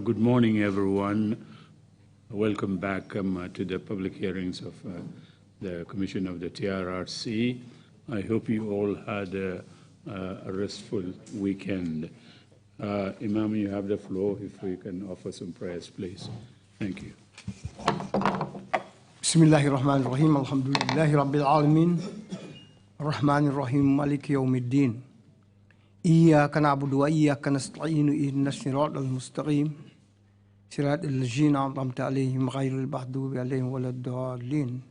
Good morning, everyone. Welcome back to the public hearings of the Commission of the TRRC. I hope you all had a restful weekend. Imam, you have the floor. If we can offer some prayers, please. Thank you. Bismillahirrahmanirrahim. Alhamdulillahi Rabbil Alamin. Ar-Rahmanir-Rahim. Maliki Yawmiddin. إياك نعبد وإياك نستعين إهدنا الصراط المستقيم صراط الذين أنعمت عليهم غير المغضوب عليهم ولا الضالين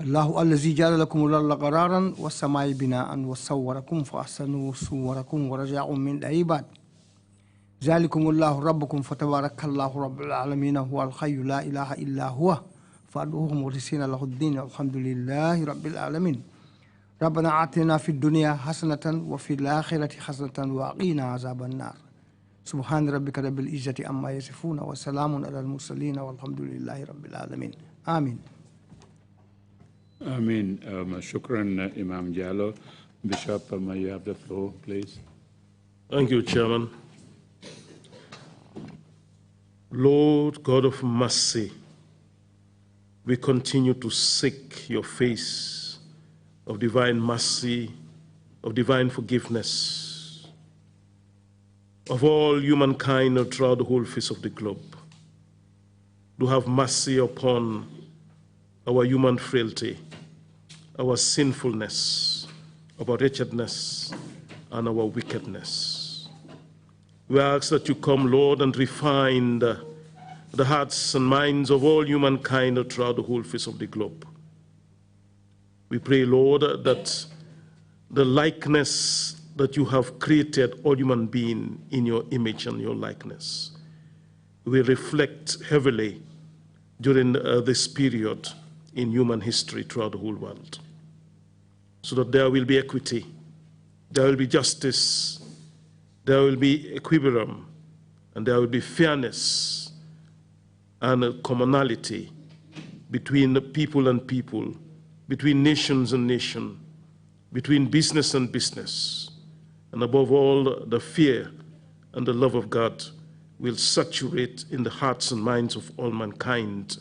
الله الذي جعل لكم الأرض قرارا والسماء بناء وصوركم فأحسنوا صوركم ورجعوا من العباد ذلكم الله ربكم فتبارك الله رب العالمين هو الحي لا إله إلا هو فادعوه مخلصين له الدين الحمد لله رب العالمين ربنا آتنا في الدنيا حسنة وفي الآخرة حسنة وقنا عذاب النار سبحان ربك رب العزة عما يصفون وسلام على المرسلين والحمد لله رب العالمين آمين. Amen. Shukran, Imam Jallow. Bishop, you have the floor, please. Thank you, Chairman. Lord God of mercy, we continue to seek your face of divine mercy, of divine forgiveness, of all humankind throughout the whole face of the globe. Do have mercy upon our human frailty, our sinfulness, our wretchedness, and our wickedness. We ask that you come, Lord, and refine the hearts and minds of all humankind throughout the whole face of the globe. We pray, Lord, that the likeness that you have created all human beings in your image and your likeness will reflect heavily during this period in human history throughout the whole world, so that there will be equity, there will be justice, there will be equilibrium, and there will be fairness and commonality between people and people, between nations and nation, between business and business, and above all, the fear and the love of God will saturate in the hearts and minds of all mankind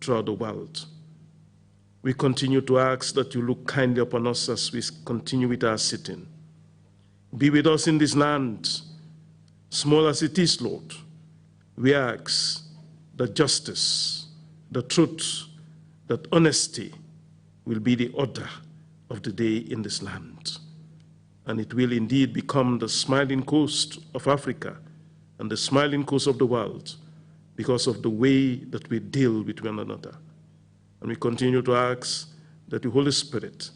throughout the world. We continue to ask that you look kindly upon us as we continue with our sitting. Be with us in this land, small as it is, Lord. We ask that justice, the truth, that honesty will be the order of the day in this land. and it will indeed become the smiling coast of Africa and the smiling coast of the world because of the way that we deal with one another. And we continue to ask that the Holy Spirit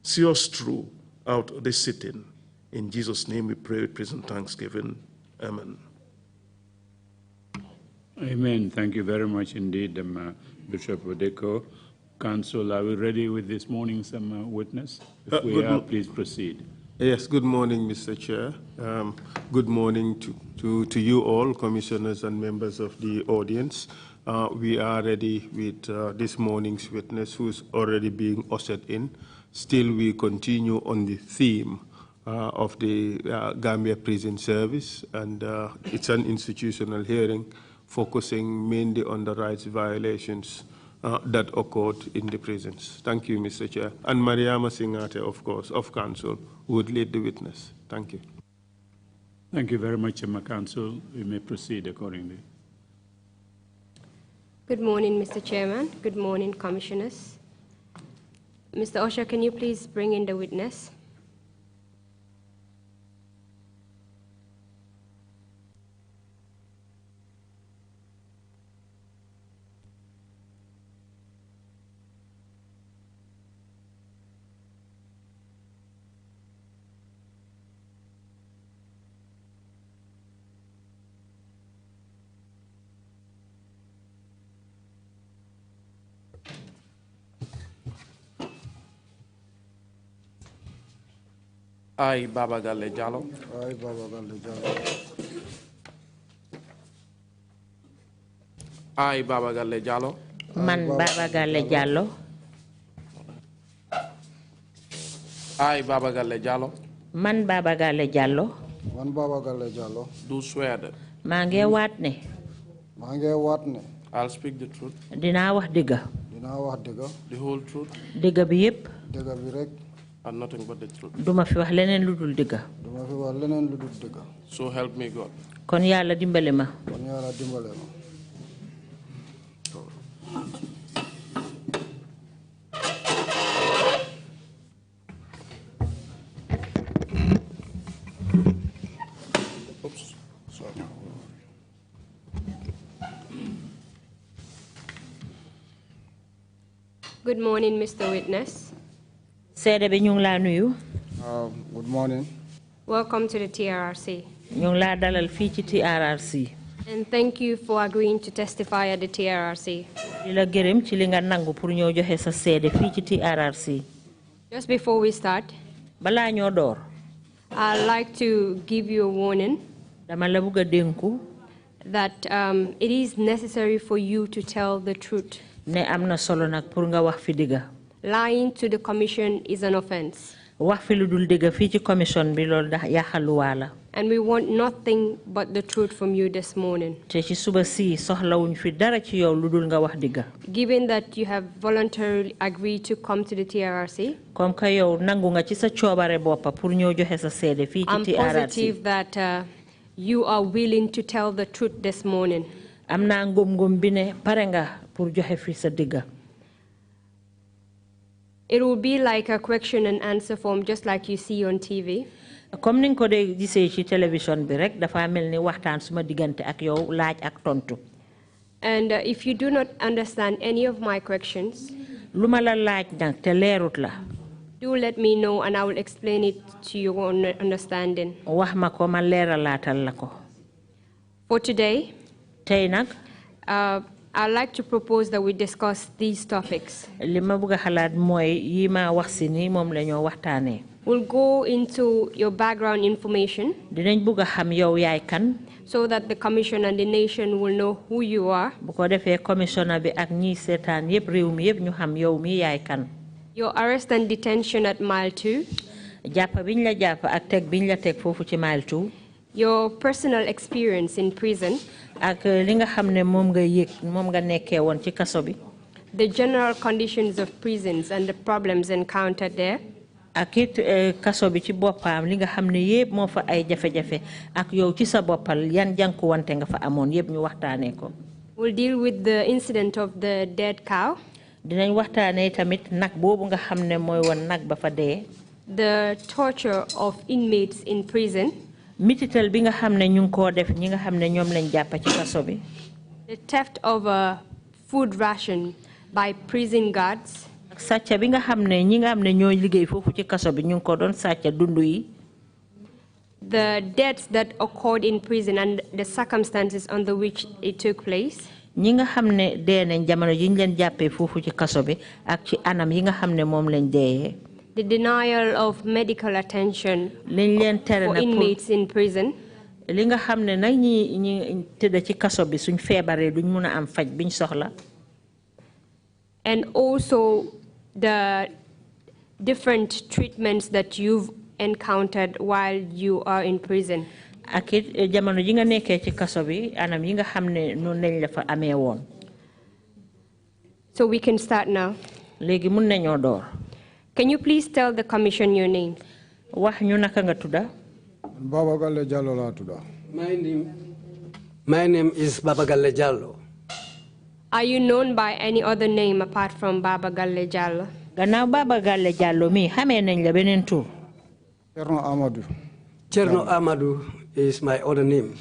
see us through out this sitting. In Jesus' name we pray with praise and thanksgiving. Amen. Amen. Thank you very much indeed, Bishop Odeko. Council, are we ready with this morning's witness? If we are, please proceed. Yes, good morning, Mr. Chair. Good morning to you all, commissioners and members of the audience. We are ready with this morning's witness, who's already being ushered in. Still, we continue on the theme of the Gambia Prison Service, and it's an institutional hearing focusing mainly on the rights violations that occurred in the prisons. Thank you, Mr. Chair. And Mariama Singate, of course, of Council, would lead the witness. Thank you. Thank you very much, Council. We may proceed accordingly. Good morning, Mr. Chairman. Good morning, Commissioners. Mr. Osher, can you please bring in the witness? I, Baba Galleh Jallow. I, Baba Galleh Jallow. I, Baba Galleh Jallow. Man Baba Galleh Jallow. I, Baba Galleh Jallow. Man Baba Galleh Jallow. Man Baba Galleh Jallow. Do swear that. Mange watne. Mange watne. I'll speak the truth. Dina wax diga. Dina wax diga. The whole truth. Diga bi yep. Diga bi rek. And nothing but the truth. Duma fi wax leneen ludul diga. Duma fi wax leneen ludul diga. So help me God. Kon Yàlla dimbale ma. Kon Yàlla dimbale ma. Oops. Sorry. Good morning, Mr. Witness. Seede bi ñu ngi la nuyu. Good morning. Welcome to the TRRC. Ñu ngi la dalal fii ci TRRC. And thank you for agreeing to testify at the TRRC. Di la gërëm ci li nga nangu pour ñoo joxe sa seede fii ci TRRC. Just before we start, balaa ñoo door. I'd like to give you a warning dama la bëgg a dénku that it is necessary for you to tell the truth. Ne am na solo nag pour nga wax fi digga. Lying to the commission is an offense. Wax fi lu dul digga fii ci commission bi loolu da yaxaluwaa la. And we want nothing but the truth from you this morning. Te ci suba si soxlawuñ fi dara ci yow lu dul nga wax digga. Given that you have voluntarily agreed to come to the TRRC, comme que yow nangu nga ci sa coobare boppa pour ñoo joxe sa seede fii ci TRRC. I'm positive that you are willing to tell the truth this morning. Am naa ngum bi ne pare nga pour joxe fi sa digga. It will be like a question and answer form, just like you see on TV. Comme ni nga ko dee gisee ci télévision bi rek dafa mel ni waxtaan suma diggante ak yow laaj ak tontu. And if you do not understand any of my questions, lu ma la laaj nag te leerut la. Do let me know and I will explain it to your own understanding. Wax ma ko ma leeralaatal la ko. For today, tey nag I'd like to propose that we discuss these topics. Li ma bëgg a xalaat mooy yi ma wax si ni moom la ñoo waxtaanee. We'll go into your background information dinañ bëgg a xam yow yaay kan. So that the commission and the nation will know who you are. Bu ko defee commissioner bi ak ñi seetaan yépp réew mi yépp ñu xam yow mi yaay kan. Your arrest and detention at mile 2. Jàpp biñ la jàpp ak teg biñ la teg foofu ci mile 2. Your personal experience in prison. Ak li nga xam ne moom nga yëg moom nga nekkee woon ci kaso bi. The general conditions of prisons and the problems encountered there. Ak it kaso bi ci boppam li nga xam ne yépp moo fa ay jafe-jafe ak yow ci sa boppal yan jànkuwante nga fa amoon yépp ñu waxtaanee ko. We'll deal with the incident of the dead cow. Dinañ waxtaanee tamit nag boobu nga xam ne mooy woon nag ba fa dee. the torture of inmates in prison, mitital bi nga xamne ñu ko def ñi nga xamne ñom lañ japp ci kasso bi, the theft of a food ration by prison guards, sàcca bi nga xamne ñi nga xamne ñoy liggéey fofu ci kasso bi ñu ko doon sàcca dundu yi, the deaths that occurred in prison and the circumstances under which it took place, ñi nga xamne dee nañ jamono yi ñu leen jàppee foofu ci kaso bi ak ci anam yi nga xamne moom lañ deeyee, the denial of medical attention liñ leen tere for nag inmates in prison, li nga xamne nag ñi tëdd ci kaso bi suñ feebaree duñ mun a am faj biñ soxla, and also the different treatments that you've encountered while you are in prison. ak it jamono ji nga nekkee ci kaso bi anam yi nga xamne noonu lañ la fa amee woon. So we can start now. léegi mun nañoo door. Can you please tell the commission your name? wax ñu naka nga tudda. Baba Galleh Jallow la tudda. My name is Baba Galleh Jallow. Are you known by any other name apart from Baba Galleh Jallow? gannaaw Baba Galleh Jallow mi xamee nañ la beneen tur. Cerno Amadou. Cerno Amadou is my other name.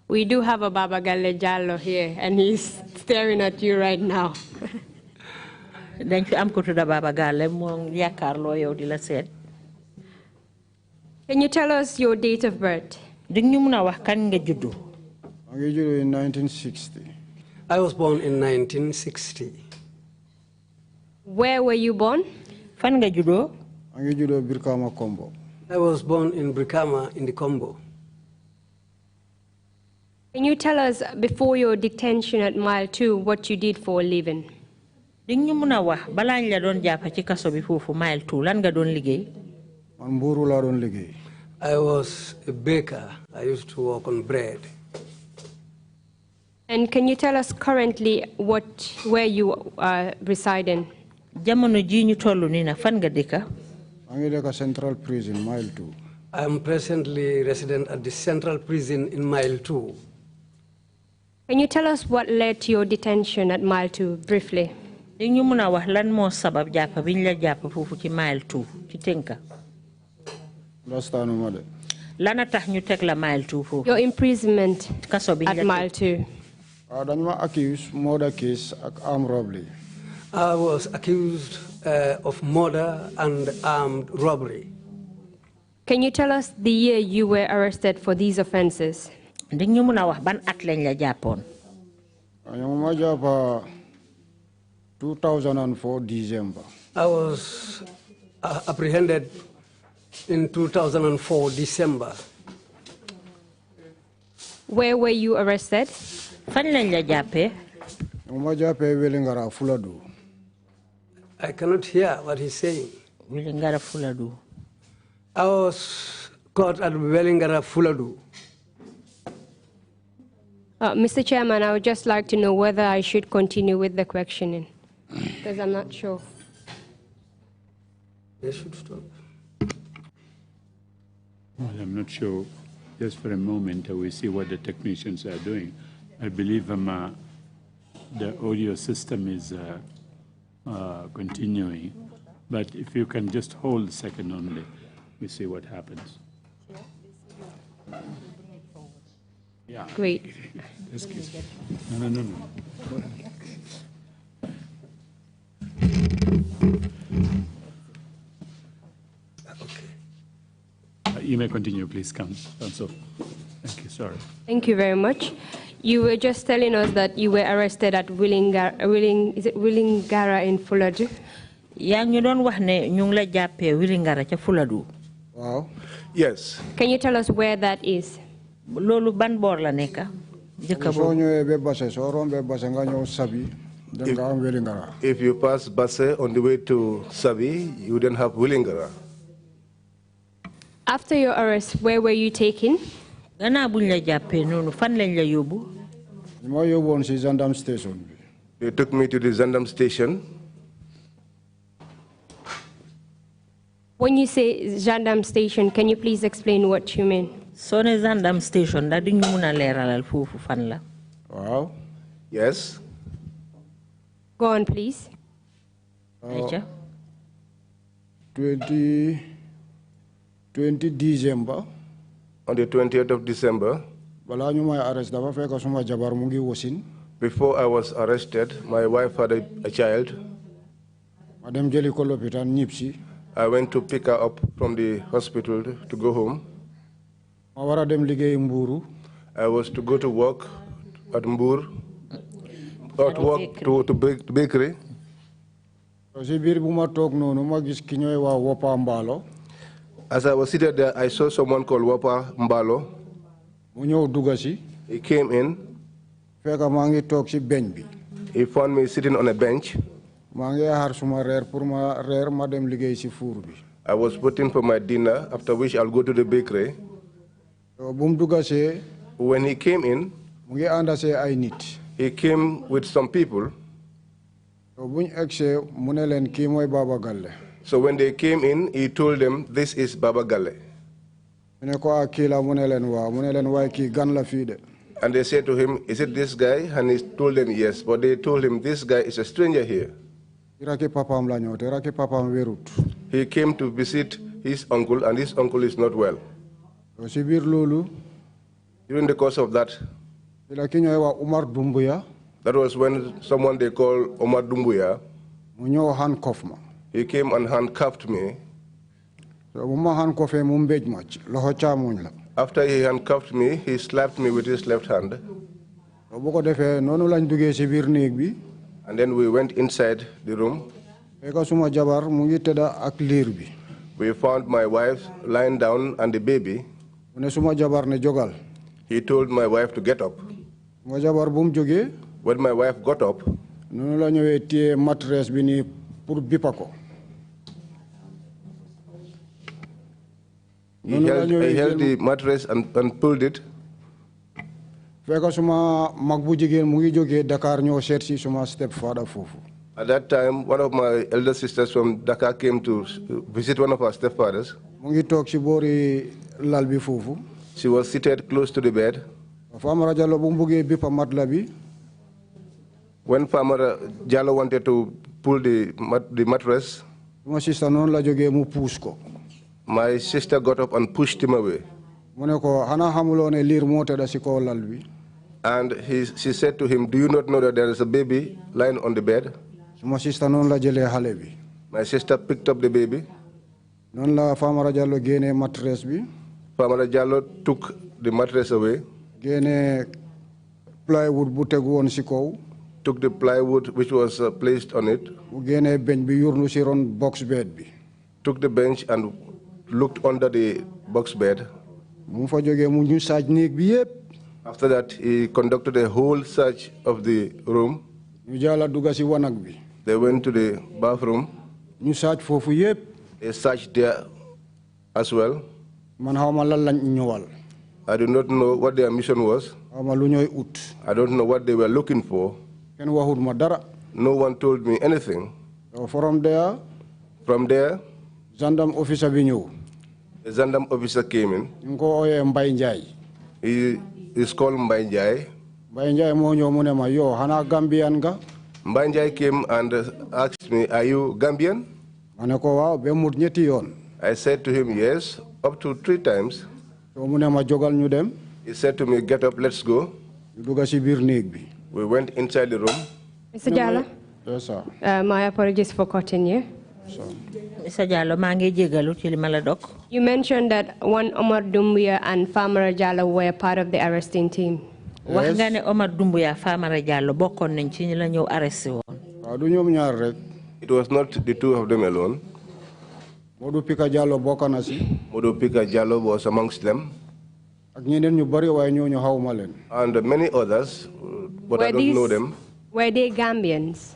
We do have a Baba Galleh Jallow here, and he's staring at you right now. dañ fi am ko tudda Baba Galleh moom yaakaarloo yow di la seet. Can you tell us your date of birth? di ñu mun a wax kan nga juddu. I was born in 1960. I was born in 1960. Where were you born? fan nga juddoo. I was born in Brikama Kombo. I was born in Brikama in the Combo. Can you tell us, before your detention at Mile 2, what you did for a living? di ñu mun a wax balaa ñu la doon jàpp ci kaso bi foofu Mile 2 lan nga doon liggéey. Man mburu la doon liggéey. I was a baker. I used to work on bread. And can you tell us currently where you are residing? jamono ji ñu tollu nii nag fan nga dëkka. I live at Central Prison, Mile 2. I am presently resident at the Central Prison in Mile 2. Can you tell us what led to your detention at Mile 2, briefly? di ñu mun a wax lan moo sabab jàpp bi ñu la jàpp foofu ci Mile 2 ci tënka. Understanduma de. lana tax ñu teg la Mile 2 foofu. Your imprisonment kaso bi at Mile 2. Dañ ma accused murder case ak armed robbery. I was accused of murder and armed robbery. Can you tell us the year you were arrested for these offenses? di ñu mun a wax ban at lañ la jàppoon. Ñu ma jàpp 2004 December. I was apprehended in 2004 December. Where were you arrested? fan lañ la jàppee. Ñu ma jàppee Welingara Fuladu. I cannot hear what he's saying. Welingara Fuladu. I was caught at Welingara Fuladu. Mr. Chairman, I would just like to know whether I should continue with the questioning, because I'm not sure. They should stop. Well, I'm not sure. Just for a moment, we see what the technicians are doing. I believe the audio system is continuing, but if you can just hold a second only, we see what happens. Yeah. Great. Excuse me. No. You may continue, please, Counsel. Thank you, sorry. Thank you very much. You were just telling us that you were arrested at Willingara in Fuladu? yaa ngi doon wax ne ñu ngi la jàppee Willingara ca Fuladu. Wow. Yes. Can you tell us where that is? loolu ban boor la nekk. jëkka Soo ñëwee ba Basse soo rombee Basse nga ñëw Sabi then nga am Welingara. If you pass Basse on the way to Sabi, you then have Willingara. After your arrest, where were you taken? gannaaw buñ la jàppee noonu fan lañ la yóbbu. Ñu ma yóbboon si gendarme station bi. They took me to the gendarme station. When you say gendarme station, can you please explain what you mean? soo ne gendarme station ndax di ñu mun a leeralal foofu fan la. Waaw. Yes. Go on, please. ayca. 20 December. On the 20th of December, Bala ñu may arrest dafa fekk suma jabar mu ngi wasin. before I was arrested, my wife had a child. Madam jëli ko lopitaan ñibsi. I went to pick her up from the hospital to go home. Ma wara dem liggéey Mburu. I was to go to work at Mbur, or to work to bakery. Si biir bu ma toog noonu ma gis ki ñooy waa Wopa Mbalo. As I was seated there, I saw someone called Wopa Mbalo. Mu ñëw dugga si. He came in. Fekk maa ngi toog si bench bi. He found me sitting on a bench. Maa ngi xaar suma reer pour ma reer ma dem liggéey si fuur bi. I was waiting for my dinner, after which I'll go to the bakery. Bu mu dugga see. When he came in, mu ngi ànda see ay nit. he came with some people. Bu ñu egsee mu ne leen kii mooy Baba Galleh. So when they came in, he told them, this is Baba Galleh. Mu ne ko kii la mu ne leen waaw mu ne leen waaye kii gan la fii de. And they said to him, is it this guy? And he told them yes, but they told him, this guy is a stranger here. Raki papam la ñëw te raki papam wérut. He came to visit his uncle, and his uncle is not well. Si biir loolu. During the course of that, la ki ñooy waa Omar Dumbuya. that was when someone they call Omar Dumbuya, mu ñëw handcuff ma. he came and handcuffed me. Bu ma handcuffee mu mbéj ma ci loxo càmmoñ la. After he handcuffed me, he slapped me with his left hand. Bu ko defee noonu lañ duggee si biir néeg bi. And then we went inside the room. Fekk suma jabar mu ngi tëdda ak liir bi. We found my wife lying down and the baby. Mu ne suma jabar ne jogal. He told my wife to get up. Suma jabar bu mu jógee. When my wife got up, noonu la ñëwee téye mattress bi nii pour bippa ko. He held the mattress and pulled it. Fekk suma mag bu jigéen mu ngi jógee Dakar ñëw seet si suma stepfather foofu. At that time, one of my elder sisters from Dakar came to visit one of our stepfathers. Mu ngi toog si boori lal bi foofu. She was seated close to the bed. Famara Jallow bu mu bëggee bippa matla bi. When Farmer Jallow wanted to pull the mattress, my sister noonu la jógee mu puus ko. My sister got up and pushed him away. Mu ne ko xanaa xamuloo ne liir moo tëdda si kaw lal bi. And she said to him, do you not know that there is a baby lying on the bed? My sister noonu la jëlee xale bi. My sister picked up the baby. Noonu la Famara Jallow génnee mattress bi. Famara Jallow took the mattress away. Génnee plywood bu tegu woon si kaw. Took the plywood which was placed on it. Mu génnee bench bi yurnu si ron box bed bi. Took the bench and looked under the box bed. Mu fa jógee mu ñu saaj néeg bi yépp. After that, he conducted a whole search of the room. Ñu jaala dugga si wanag bi. They went to the bathroom. Ñu saaj foofu yépp. They searched there as well. Man xawma lan lañ ñëwal. I do not know what their mission was. Xawma lu ñooy ut. I don't know what they were looking for. Kenn waxut ma dara. No one told me anything. So from there, gendarme officer bi ñëw. The gendarme officer came in. Ñu ko ooyee Mbay Njaay. He is called Mbay Njaay. Mbay Njaay moo ñëw mu ne ma yow xanaa Gambian nga. Mbay Njaay came and asked me, are you Gambian? Ma ne ko waaw ba mut ñetti yoon. I said to him, yes, up to 3 times. So mu ne ma jogal ñu dem. He said to me, get up, let's go. Ñu dugga si biir néeg bi. We went inside the room. Mr. Jallow? Yes, sir. My apologies for cutting you. Mr. Jallow, maa ngi jégalu ci li ma la dog. You mentioned that one Omar Dumbuya and Famara Jallow were part of the arresting team. Wax nga ne Omar Dumbuya Famara Jallow bokkoon nañ ci ñi la ñëw arresté woon. Waaw du ñoom ñaar rek. It was not the 2 of them alone. Modou Pika Jallow bokk na si. Modou Pika Jallow was amongst them. Ak ñeneen ñu bari waaye ñooñu xawma leen. And many others, but I don't know them. Were they Gambians?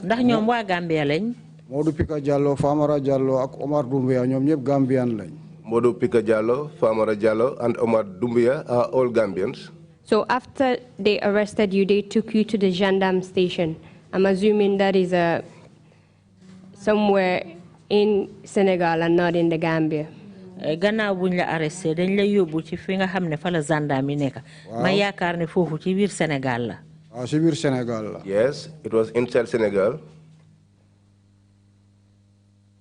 Ndax ñoom waa Gambia lañ. Modou Pika Jallow, Famara Jallow ak Omar Dumbuya ñoom ñëpp Gambian lañ. Modou Pika Jallow, Famara Jallow, and Omar Dumbuya are all Gambians. So after they arrested you, they took you to the gendarme station. I'm assuming that is somewhere in Senegal and not in the Gambia. Gannaaw buñ la arresté dañ la yóbbu ci fi nga xam ne fa la gendarme yi nekk. Ma yaakaar ne foofu ci biir Sénégal la. Waaw ci biir Sénégal la. Yes, it was inside Senegal.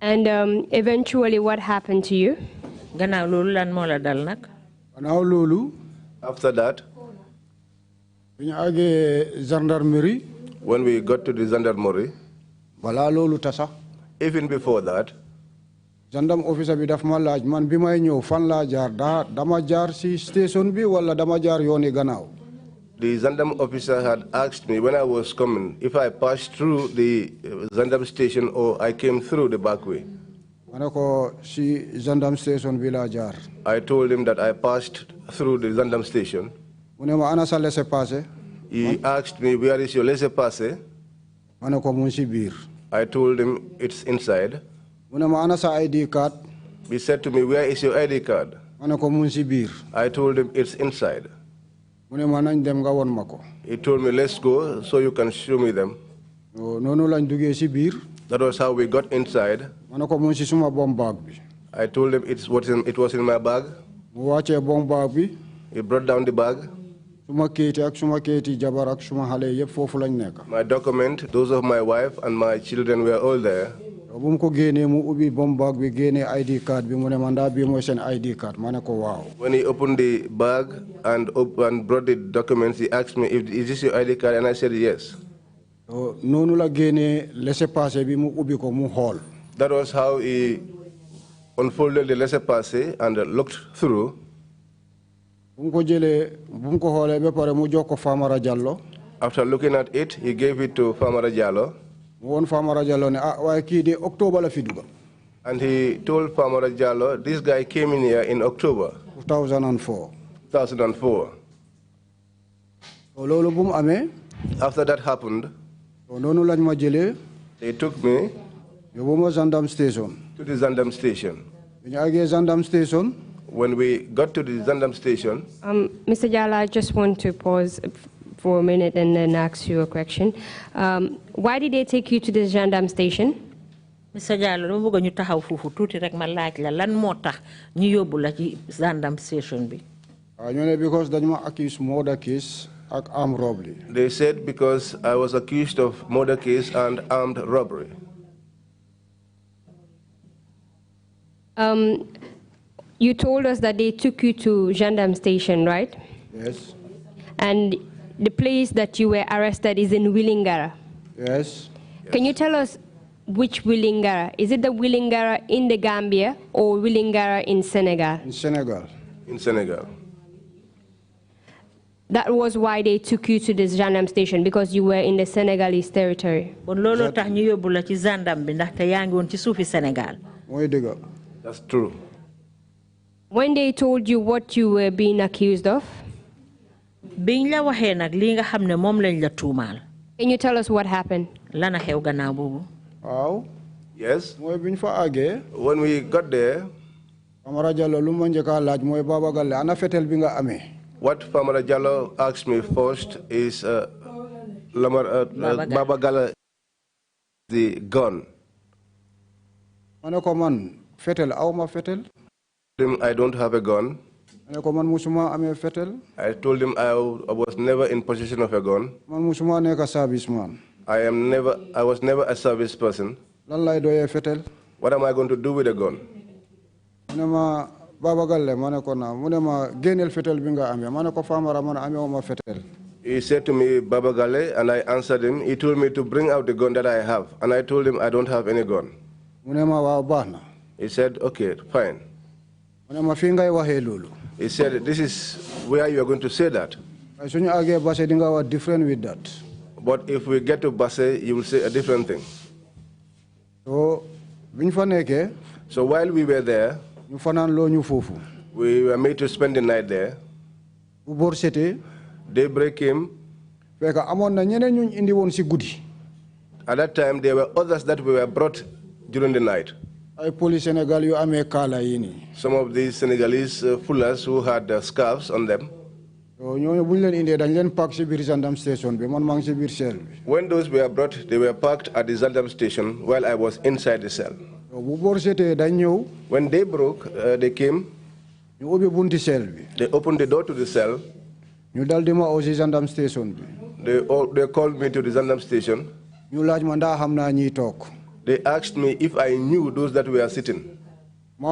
And eventually, what happened to you? After that, gendarmerie, when we got to the gendarmerie, even before that, gendarme officer bi daf ma laaj man bi may ñëw fan laa jaar dama jaar si station bi wala dama jaar yooni gannaaw. The gendarme officer had asked me when I was coming if I passed through the gendarme station or I came through the back way. Ma ne ko si gendarme station bi laa jaar. I told him that I passed through the gendarme station. Mu ne ma ana sa laissez-passer. He asked me, where is your laissez-passer? Ma ne ko mu ngi si biir. I told him it's inside. Mu ne ma ana sa ID card. He said to me, where is your ID card? Ma ne ko mu ngi si biir. I told him it's inside. Mu ne ma nañ dem nga won ma ko. He told me, let's go so you can show me them. Noonu lañ duggee si biir. That was how we got inside. Ma ne ko mu ngi si suma bomb bag bi. I told him it was in my bag. Mu wàccee bomb bag bi. He brought down the bag. Suma kayiti ak suma kayiti jabar ak suma xale yëpp foofu lañ nekk. My document, those of my wife and my children were all there. Bu mu ko génnee mu ubbi bomb bag bi génnee ID card bi mu ne ma ndax bii mooy seen ID card ma ne ko waaw. When he opened the bag and brought the documents, he asked me, is this your ID card? And I said yes. Noonu la génnee laissez-passer bi mu ubbi ko mu xool. That was how he unfolded the laissez-passer and looked through. Bu mu ko jëlee bu mu ko xoolee ba pare mu jox ko Famara Jallow. After looking at it, he gave it to Famara Jallow. Mu woon Famara Jallow ne waaye kii de October la fi dugg. And he told Famara Jallow, this guy came in here in October 2004. 2004. Loolu bu mu amee. After that happened, noonu lañ ma jëlee. they took me yóbbu ma gendarme station. to the gendarme station. Bi ñu àggee gendarme station. When we got to the gendarme station, Mr. Jallow, I just want to pause for a minute and then ask you a question. Why did they take you to the gendarme station? Mr. Jallow, dama bëgg ñu taxaw foofu tuuti rek ma laaj la lan moo tax ñu yóbbu la ci gendarme station bi. ñu ne because dañu ma accuse murder case ak armed robbery. They said because I was accused of murder case and armed robbery. You told us that they took you to gendarme station, right? Yes. And the place that you were arrested is in Willingara. Yes. Can you tell us which Willingara? Is it the Willingara in the Gambia or Willingara in Senegal? In Senegal. In Senegal. That was why they took you to this gendarme station, because you were in the Senegalese territory. Bon lolo tax ñu yóbbu la ci gendarme bi ndax te yaa ngi woon ci suufi Sénégal. Mooy dëgg. That's true. When they told you what you were being accused of, biñ la waxee nag li nga xam ne moom lañ la tuumaal. Can you tell us what happened? Lana xew gannaaw boobu. Waaw. Yes. Mooy biñ fa àggee. When we got there, Famara Jallow lu ma njëkk a laaj mooy Baba Galleh ana fetel bi nga amee. what Famara Jallow asked me first is Baba Galleh, the gun. Ma ne ko man fetel aw ma fetel. I don't have a gun. Ma ne ko man musuma amee fetel. I told him I was never in possession of a gun. Man musuma nekk serviceman. I was never a service person. Lan lay doyee fetel. What am I going to do with a gun? Mu ne ma Baba Galleh ma ne ko na mu ne ma génneel fetel bi nga amee ma ne ko Famara man amee ma fetel. He said to me, Baba Galleh, and I answered him. He told me to bring out the gun that I have, and I told him I don't have any gun. Mu ne ma waaw baax na. He said, okay, fine. Mu ne ma fii ngay waxee loolu. He said, this is where you are going to say that. Waaye suñu àggee Basse di nga wax different with that. But if we get to Basse, you will say a different thing. So biñ fa nekkee. So while we were there, ñu fanaan loo ñu foofu. we were made to spend the night there. Bu boor setee. Daybreak came. Fekk amoon na ñeneen ñu indi woon si guddi. At that time, there were others that were brought during the night. Ay police Sénégal yu amee kaala yi nii. Some of these Senegalese fullers who had scarves on them. ñooñu bu ñu leen indee dañ leen park si biir gendarme station bi man maa ngi si biir cell bi. When those were brought, they were parked at the gendarme station while I was inside the cell. bu boor setee dañ ñëw. When they broke, they came. ñu ubbi bunti cell bi. They opened the door to the cell. ñu dal di ma oo si gendarme station bi. They called me to the gendarme station. ñu laaj ma ndax xam naa ñiy toog. They asked me if I knew those that were sitting. I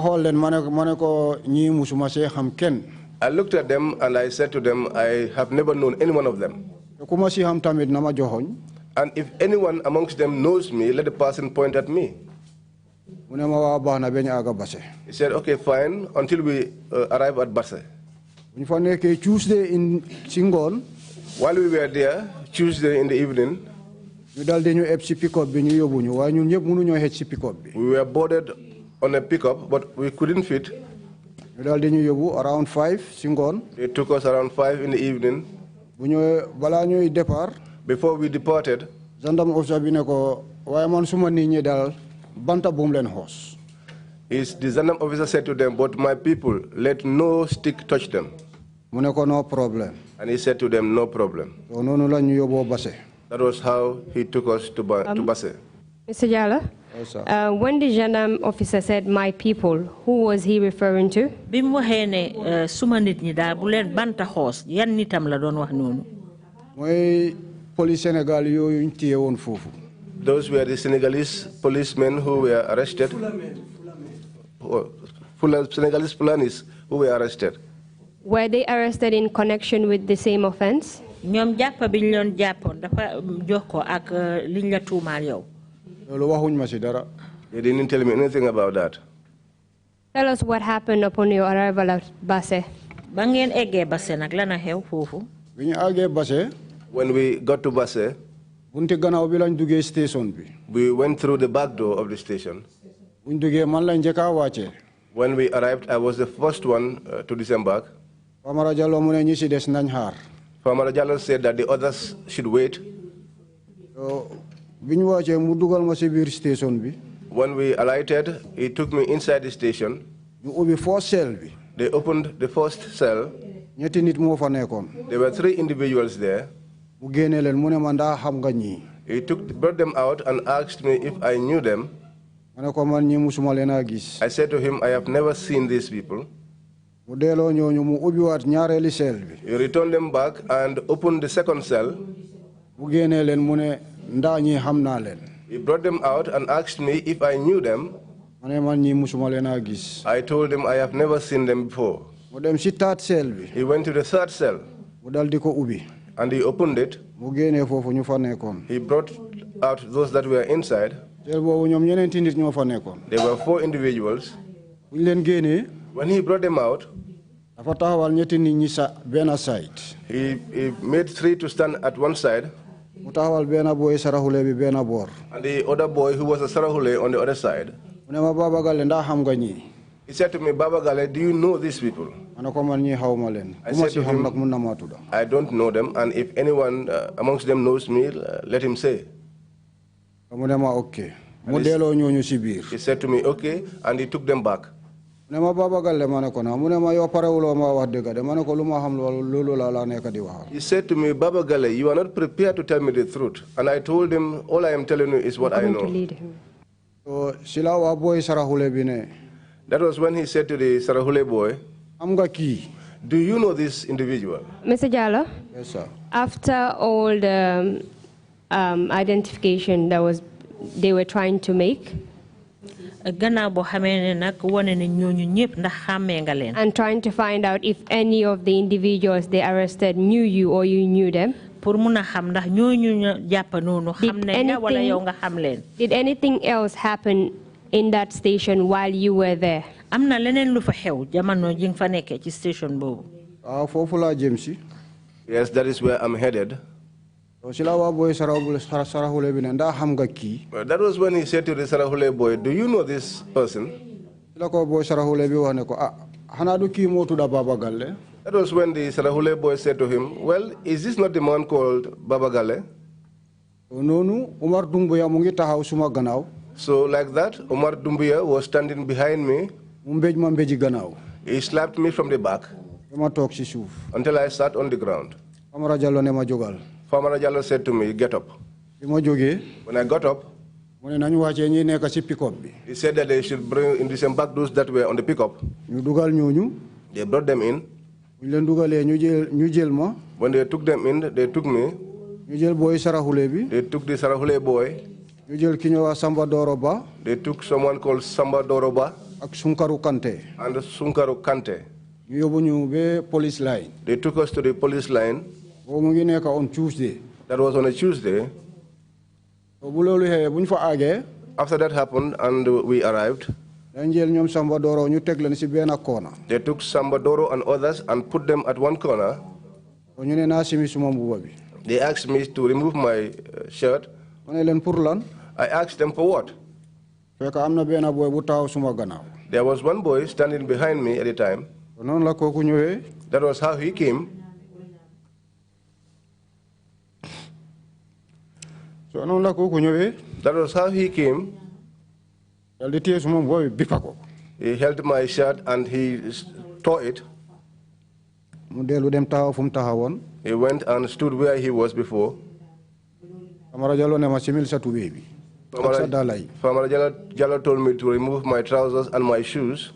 looked at them and I said to them, I have never known any one of them. And if anyone amongst them knows me, let the person point at me. He said, okay, fine, until we arrive at Basse. Tuesday in Singon, while we were there, Tuesday in the evening, we were boarded on a pickup, but we couldn't fit. Around 5 Singon. They took us around 5 in the evening. Before we departed, Zandam officer bineko wayaman suma ninyi dal banta boom len horse. The Zandam officer said to them, but my people, let no stick touch them. Muneko no problem. And he said to them, no problem. That was how he took us to Basse. Mr. Jallow, when the gendarme officer said, my people, who was he referring to? Suma nit ñi da bu len banta horse yan nitam la doon wax nonu. Moy police Senegal yoyu ñu tiyé won fofu. Those were the Senegalese policemen who were arrested. Senegalese Fulanis who were arrested. Were they arrested in connection with the same offense? Ñom japp biñ leen jappon dafa joko ak liñ la tuumal yow. Lolu waxuñ ma ci dara. They didn't tell me anything about that. Tell us what happened upon your arrival at Basse. Ba ngeen eggé Basse nak lana xew fofu. Biñu aggé Basse, when we got to Basse, bunti gannaaw bi lañ duggé station bi. We went through the back door of the station. Buñ duggé man lañ jëkka wàcce. When we arrived, I was the first one to disembark. Famara Jallow mu ne ñi ci des nañ xaar. Famara Jallow said that the others should wait. Biñu wàcce mu dugal ma ci biir station bi. When we alighted, he took me inside the station. Ñu ubbi first cell bi. They opened the first cell. Ñetti nit moo fa nekkoon. There were 3 individuals there. Mu génne leen mu ne man daa xam nga ñii. He brought them out and asked me if I knew them. Ma ne ko man ñi musuma leen a gis. I said to him, I have never seen these people. Mu delloo ñooñu mu ubbiwaat ñaareeli cell bi. He returned them back and opened the second cell. Mu génne leen mu ne ndaa ñi xam naa leen. He brought them out and asked me if I knew them. Ma ne man ñi musuma leen a gis. I told him I have never seen them before. Mu dem ci third cell bi. He went to the third cell. Mu dal di ko ubbi. And he opened it. Mu génne foofu ñu fa nekkoon. He brought out those that were inside. Cell boobu ñoom ñeneenti nit ñoo fa nekkoon. There were 4 individuals. Buñ leen génnee. When he brought them out, dafa taxawal ñetti nit ñi sa benn side. He made 3 to stand at one side. Mu taxawal benn boy saraxule bi benn boor. And the other boy who was a sarahule on the other side. Mu ne ma Baba Galleh ndax xam nga ñii. He said to me, Baba Galleh, do you know these people? I said to him, I don't know them, and if anyone amongst them knows me, let him say. Okay. He said to me, okay, and he took them back. He said to me, Baba Galleh, you are not prepared to tell me the truth. And I told him, all I am telling you is what I know. That was when he said to the Sarahule boy, do you know this individual? Mr. Jallow? Yes, sir. After all the identification that they were trying to make, and trying to find out if any of the individuals they arrested knew you or you knew them, did anything else happen in that station while you were there? Amna leneen lu fa xew jamono ji nga fa nekkee ci station boobu. Foofu laa jëm si. Yes, that is where I'm headed. That was when he said to the Sarahule boy, do you know this person? That was when the Sarahule boy said to him, well, is this not the man called Baba Galleh? So like that, Omar Dumbuya was standing behind me. He slapped me from the back until I sat on the ground. Famara Jallow said to me, get up. When I got up, he said that they should disembark those that were on the pickup. They brought them in. When they took them in, they took me. They took the Sarahule boy. ñu jël ki ñoo Samba Doroba. They took someone called Samba Doroba. Ak Sunkaru Kante. And Sunkaru Kante. ñu yóbbu ñu be police line. They took us to the police line. boobu mu ngi nekk on Tuesday. That was on a Tuesday. bu loolu xewee bu ñu fa àggee. After that happened and we arrived, dañ jël ñoom Samba Doro ñu teg leen si benn corner. they took Samba Doro and others and put them at one corner. ñu ne naa simi suma mbuba bi. They asked me to remove my shirt. ma ne leen pour lan. I asked them for what? fekk am na benn boy bu taxaw suma gannaaw. There was one boy standing behind me at the time. noonu la kooku ñëwee. That was how he came. so noonu la kooku ñëwee. That was how he came. dal di téye suma mbuba bi bippa ko. He held my shirt and he tore it. mu dellu dem taxaw fu mu taxawoon. He went and stood where he was before. Famara Jallow ne ma simil sa tubéy bi. ak sa dàlla yi. Famara Jallow told me to remove my trousers and my shoes.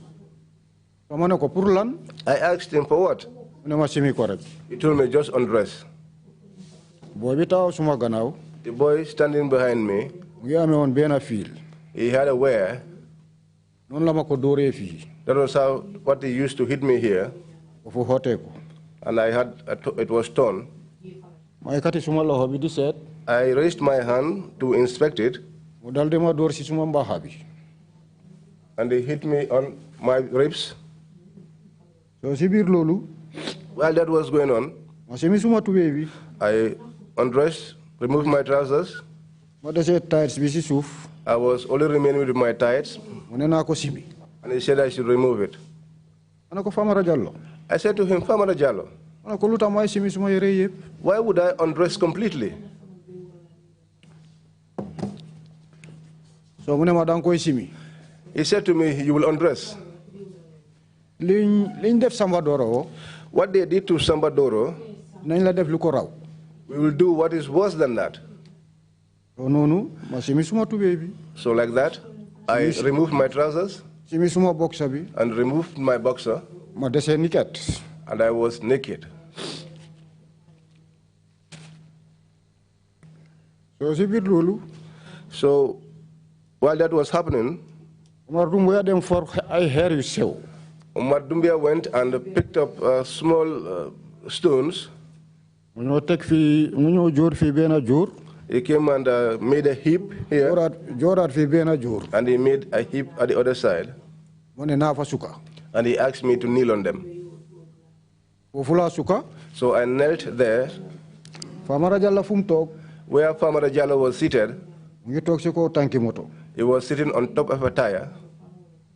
ma ne ko pour lan. I asked him for what? mu ne ma simi ko rek. He told me just undress. boy bi taxaw suma gannaaw. The boy standing behind me, mu ngi amee woon benn fiil. he had a wear. noonu la ma ko dóoree fii. That was how what he used to hit me here. foofu xootee ko. And it was torn. ma yëkkati suma loxo bi di seet. I raised my hand to inspect it. mu dal di ma dóor si suma mbaaxa bi. And he hit me on my ribs. so si biir loolu. While that was going on, ma simi suma tubéy bi. I undressed, removed my trousers. ma desee tights bi si suuf. I was only remaining with my tights. mu ne naa ko simi. And he said I should remove it. ma ne ko Famara Jallow. I said to him, Famara Jallow, ma ne ko lu tax may simi suma yére yëpp. why would I undress completely? so mu ne ma danga koy simi. He said to me, you will undress. liñ def Samba Doro. What they did to Samba Doro, nañ la def lu ko raw. we will do what is worse than that. so noonu ma simi suma tubéy bi. So like that, I removed my trousers simi suma boxer bi. and removed my boxer, ma desee niket. and I was naked. so si biir loolu. So while that was happening, Omar Doumbouya dem for ay xeer yu sew. Omar Doumbouya went and picked up small stones. mu ñëw teg fii mu ñëw jóor fii benn jóor. He came and made a heap here. jooraat fii benn jóor. And he made a heap at the other side. mu ne naa fa suka. And he asked me to kneel on them. foofu laa suka. So I knelt there. Famara Jallow fu mu toog. Where Famara Jallow was seated, mu ngi toog si kaw tànki moto. he was sitting on top of a tire.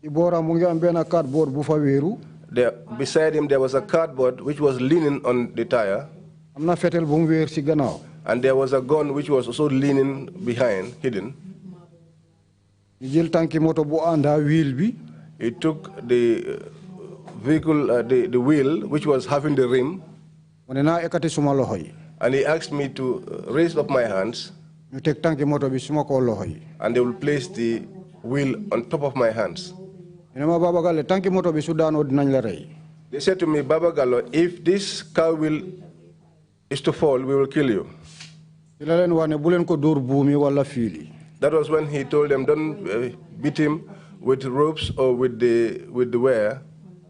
ci booram mu ngi am benn cardboard bu fa wéeru. There, beside him, there was a cardboard which was leaning on the tire. am na fetel bu mu wéer si gannaaw. And there was a gun which was also leaning behind, hidden. ñu jël tànki moto bu àndaa wheel bi. He took the vehicle, the wheel, which was having the rim. mu ne naa ekkati suma loxo yi. And he asked me to raise up my hands. ñu teg tànki moto bi suma kaw loxo yi. And they will place the wheel on top of my hands. ñu ne ma Baba Galleh tànki moto bi su daanoo dinañ la rey. They said to me, Baba Galleh, if this car wheel is to fall, we will kill you. ci la leen wax ne bu leen ko dóor buumi wala fiili. That was when he told them, don't beat him with ropes or with the wire.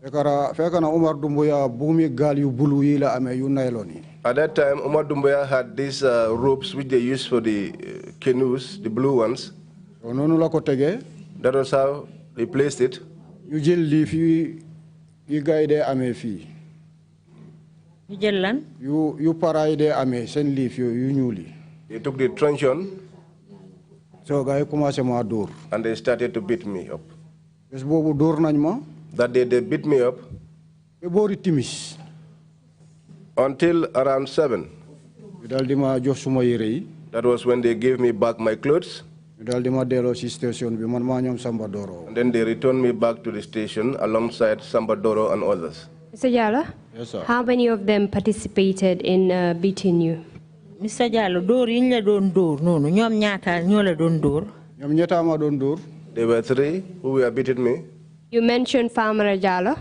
fekk na Omar Doumbouya buumi gaal yu bulu yi la amee yu nylon yi. At that time, Omar Doumbouya had these ropes which they used for the canoes, the blue ones. noonu la ko tegee. That was how they placed it. ñu jël liif yi gars yi dee amee fii. ñu jël lan. yu para yi dee amee seen liif yooyu yu ñuul yi. They took the truncheon. so gars yi commencé maa dóor. And they started to beat me up. bés boobu dóor nañ ma. That day they beat me up. ba boori timis. Until around 7. ñu daal di ma jox suma yére yi. That was when they gave me back my clothes. ñu daal di ma delloo si station bi man maa ñoom Samba Doro. And then they returned me back to the station alongside Samba Doro and others. Mr. Jallow? Yes, sir. How many of them participated in beating you? Mr. Jallow dóor yi ñu la doon dóor noonu ñoom ñaata ñoo la doon dóor. ñoom ñetta ma doon dóor. There were 3 who were beating me. You mentioned Famara Jallow.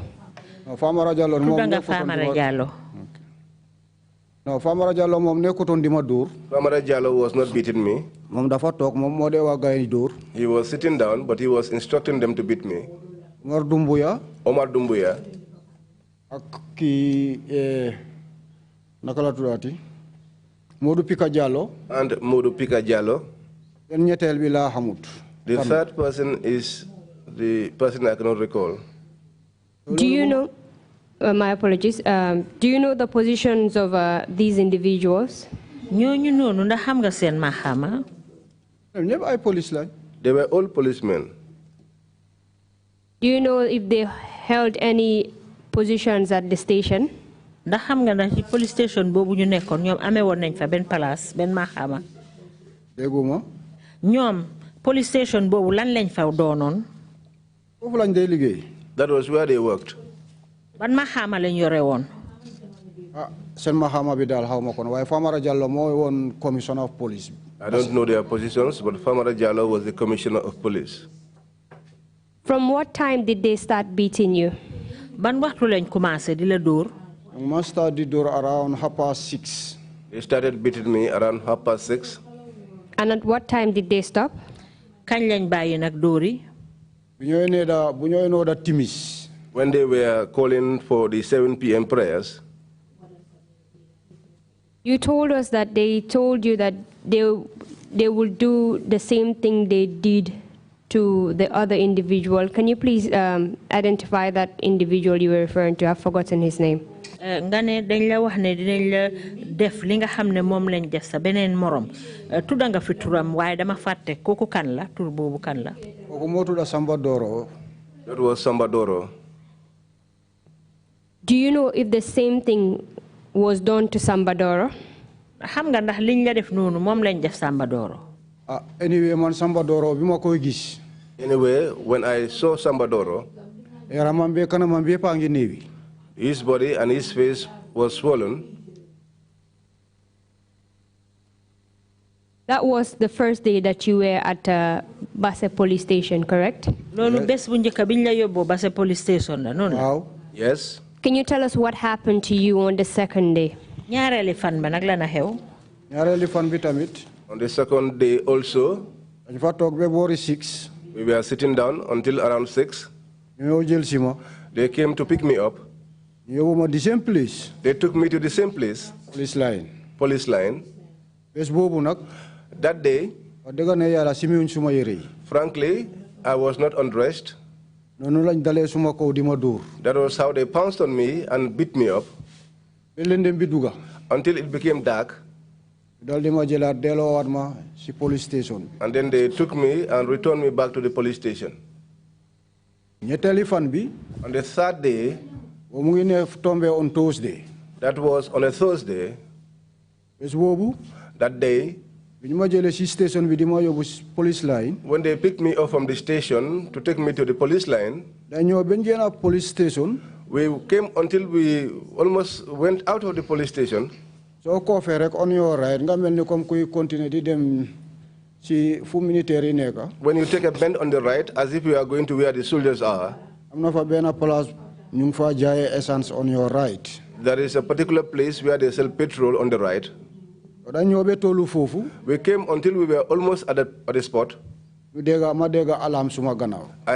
No, Famara Jallow moom tudda nga Famara Jallow. No, Famara Jallow moom nekkutoon di ma dóor. Famara Jallow was not beating me. He was sitting down, but he was instructing them to beat me. Omar Dumbuya. Modu Pika Jallow. And Modu Pika Jallow. The third person is the person I cannot recall. Do you know, my apologies, do you know the positions of these individuals? They were all policemen. Do you know if they held any positions at the station? Ndax xam nga na ci police station bobu ñu nekkon ñom amé won nañ fa ben place ben mahama déguma ñom police station bobu lan lañ fa doonon fofu lañ day liggéey. That was where they worked. ban mahama lañ yoré won sen mahama bi dal xawma kon waye Famara Jallow mo won commissioner of police. I don't know their positions, but Famara Jallow was the commissioner of police. From what time did they start beating you? Ban waxtu lañ commencé di la door? Must start the door around 6:30. They started beating me around 6:30. And at what time did they stop? Kañ lañ bayyi nak doori? Bu ñoy no da timis. When they were calling for the 7 p.m. prayers. You told us that they told you that they will do the same thing they did to the other individual. Can you please identify that individual you were referring to? I've forgotten his name. Nga ne dañ la wax ne dinañ la def li nga xamne mom lañ def sa benen morom tudda nga fi turam waye dama fatte koku kan la tur bobu kan la koku mo tudda Samba Doro. That was Samba Doro. Do you know if the same thing was done to Samba Doro? Xam nga ndax liñ la def nonu mom lañ def Samba Doro. Anyway man Samba Doro bima koy gis. Anyway, when I saw Samba Doro, yaramam be kanamam be pa ngi newi. His body and his face was swollen. That was the first day that you were at Basse police station, correct? Lolu bes bu ñëk biñ la yobbo Basse police station la non la. Yes. Can you tell us what happened to you on the second day? Ñaareli fan ba nak la na xew. Ñaareli fan bi tamit. On the second day also, dañ fa tok be bori 6. We were sitting down until around 6. Ñoo jël sima. They came to pick me up. The same place. They took me to the same place. Police line. Police line. That day, frankly, I was not undressed. That was how they pounced on me and beat me up. Until it became dark. And then they took me and returned me back to the police station. On the third day, on Thursday. That was on a Thursday. That day, police line. When they picked me up from the station to take me to the police line, police station. We came until we almost went out of the police station. So on your right, when you take a bend on the right, as if you are going to where the soldiers are, I'm not essence on your right. There is a particular place where they sell petrol on the right. We came until we were almost at the spot. I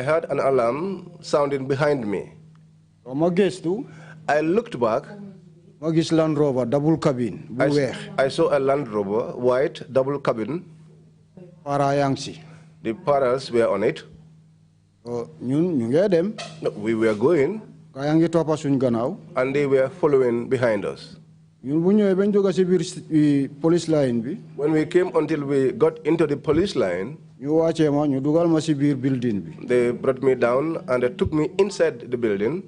heard an alarm sounding behind me. I looked back. Land Rover, double cabin. I saw a Land Rover, white, double cabin. The paras were on it. No, we were going. And they were following behind us. Police line. When we came until we got into the police line, they brought me down and they took me inside the building.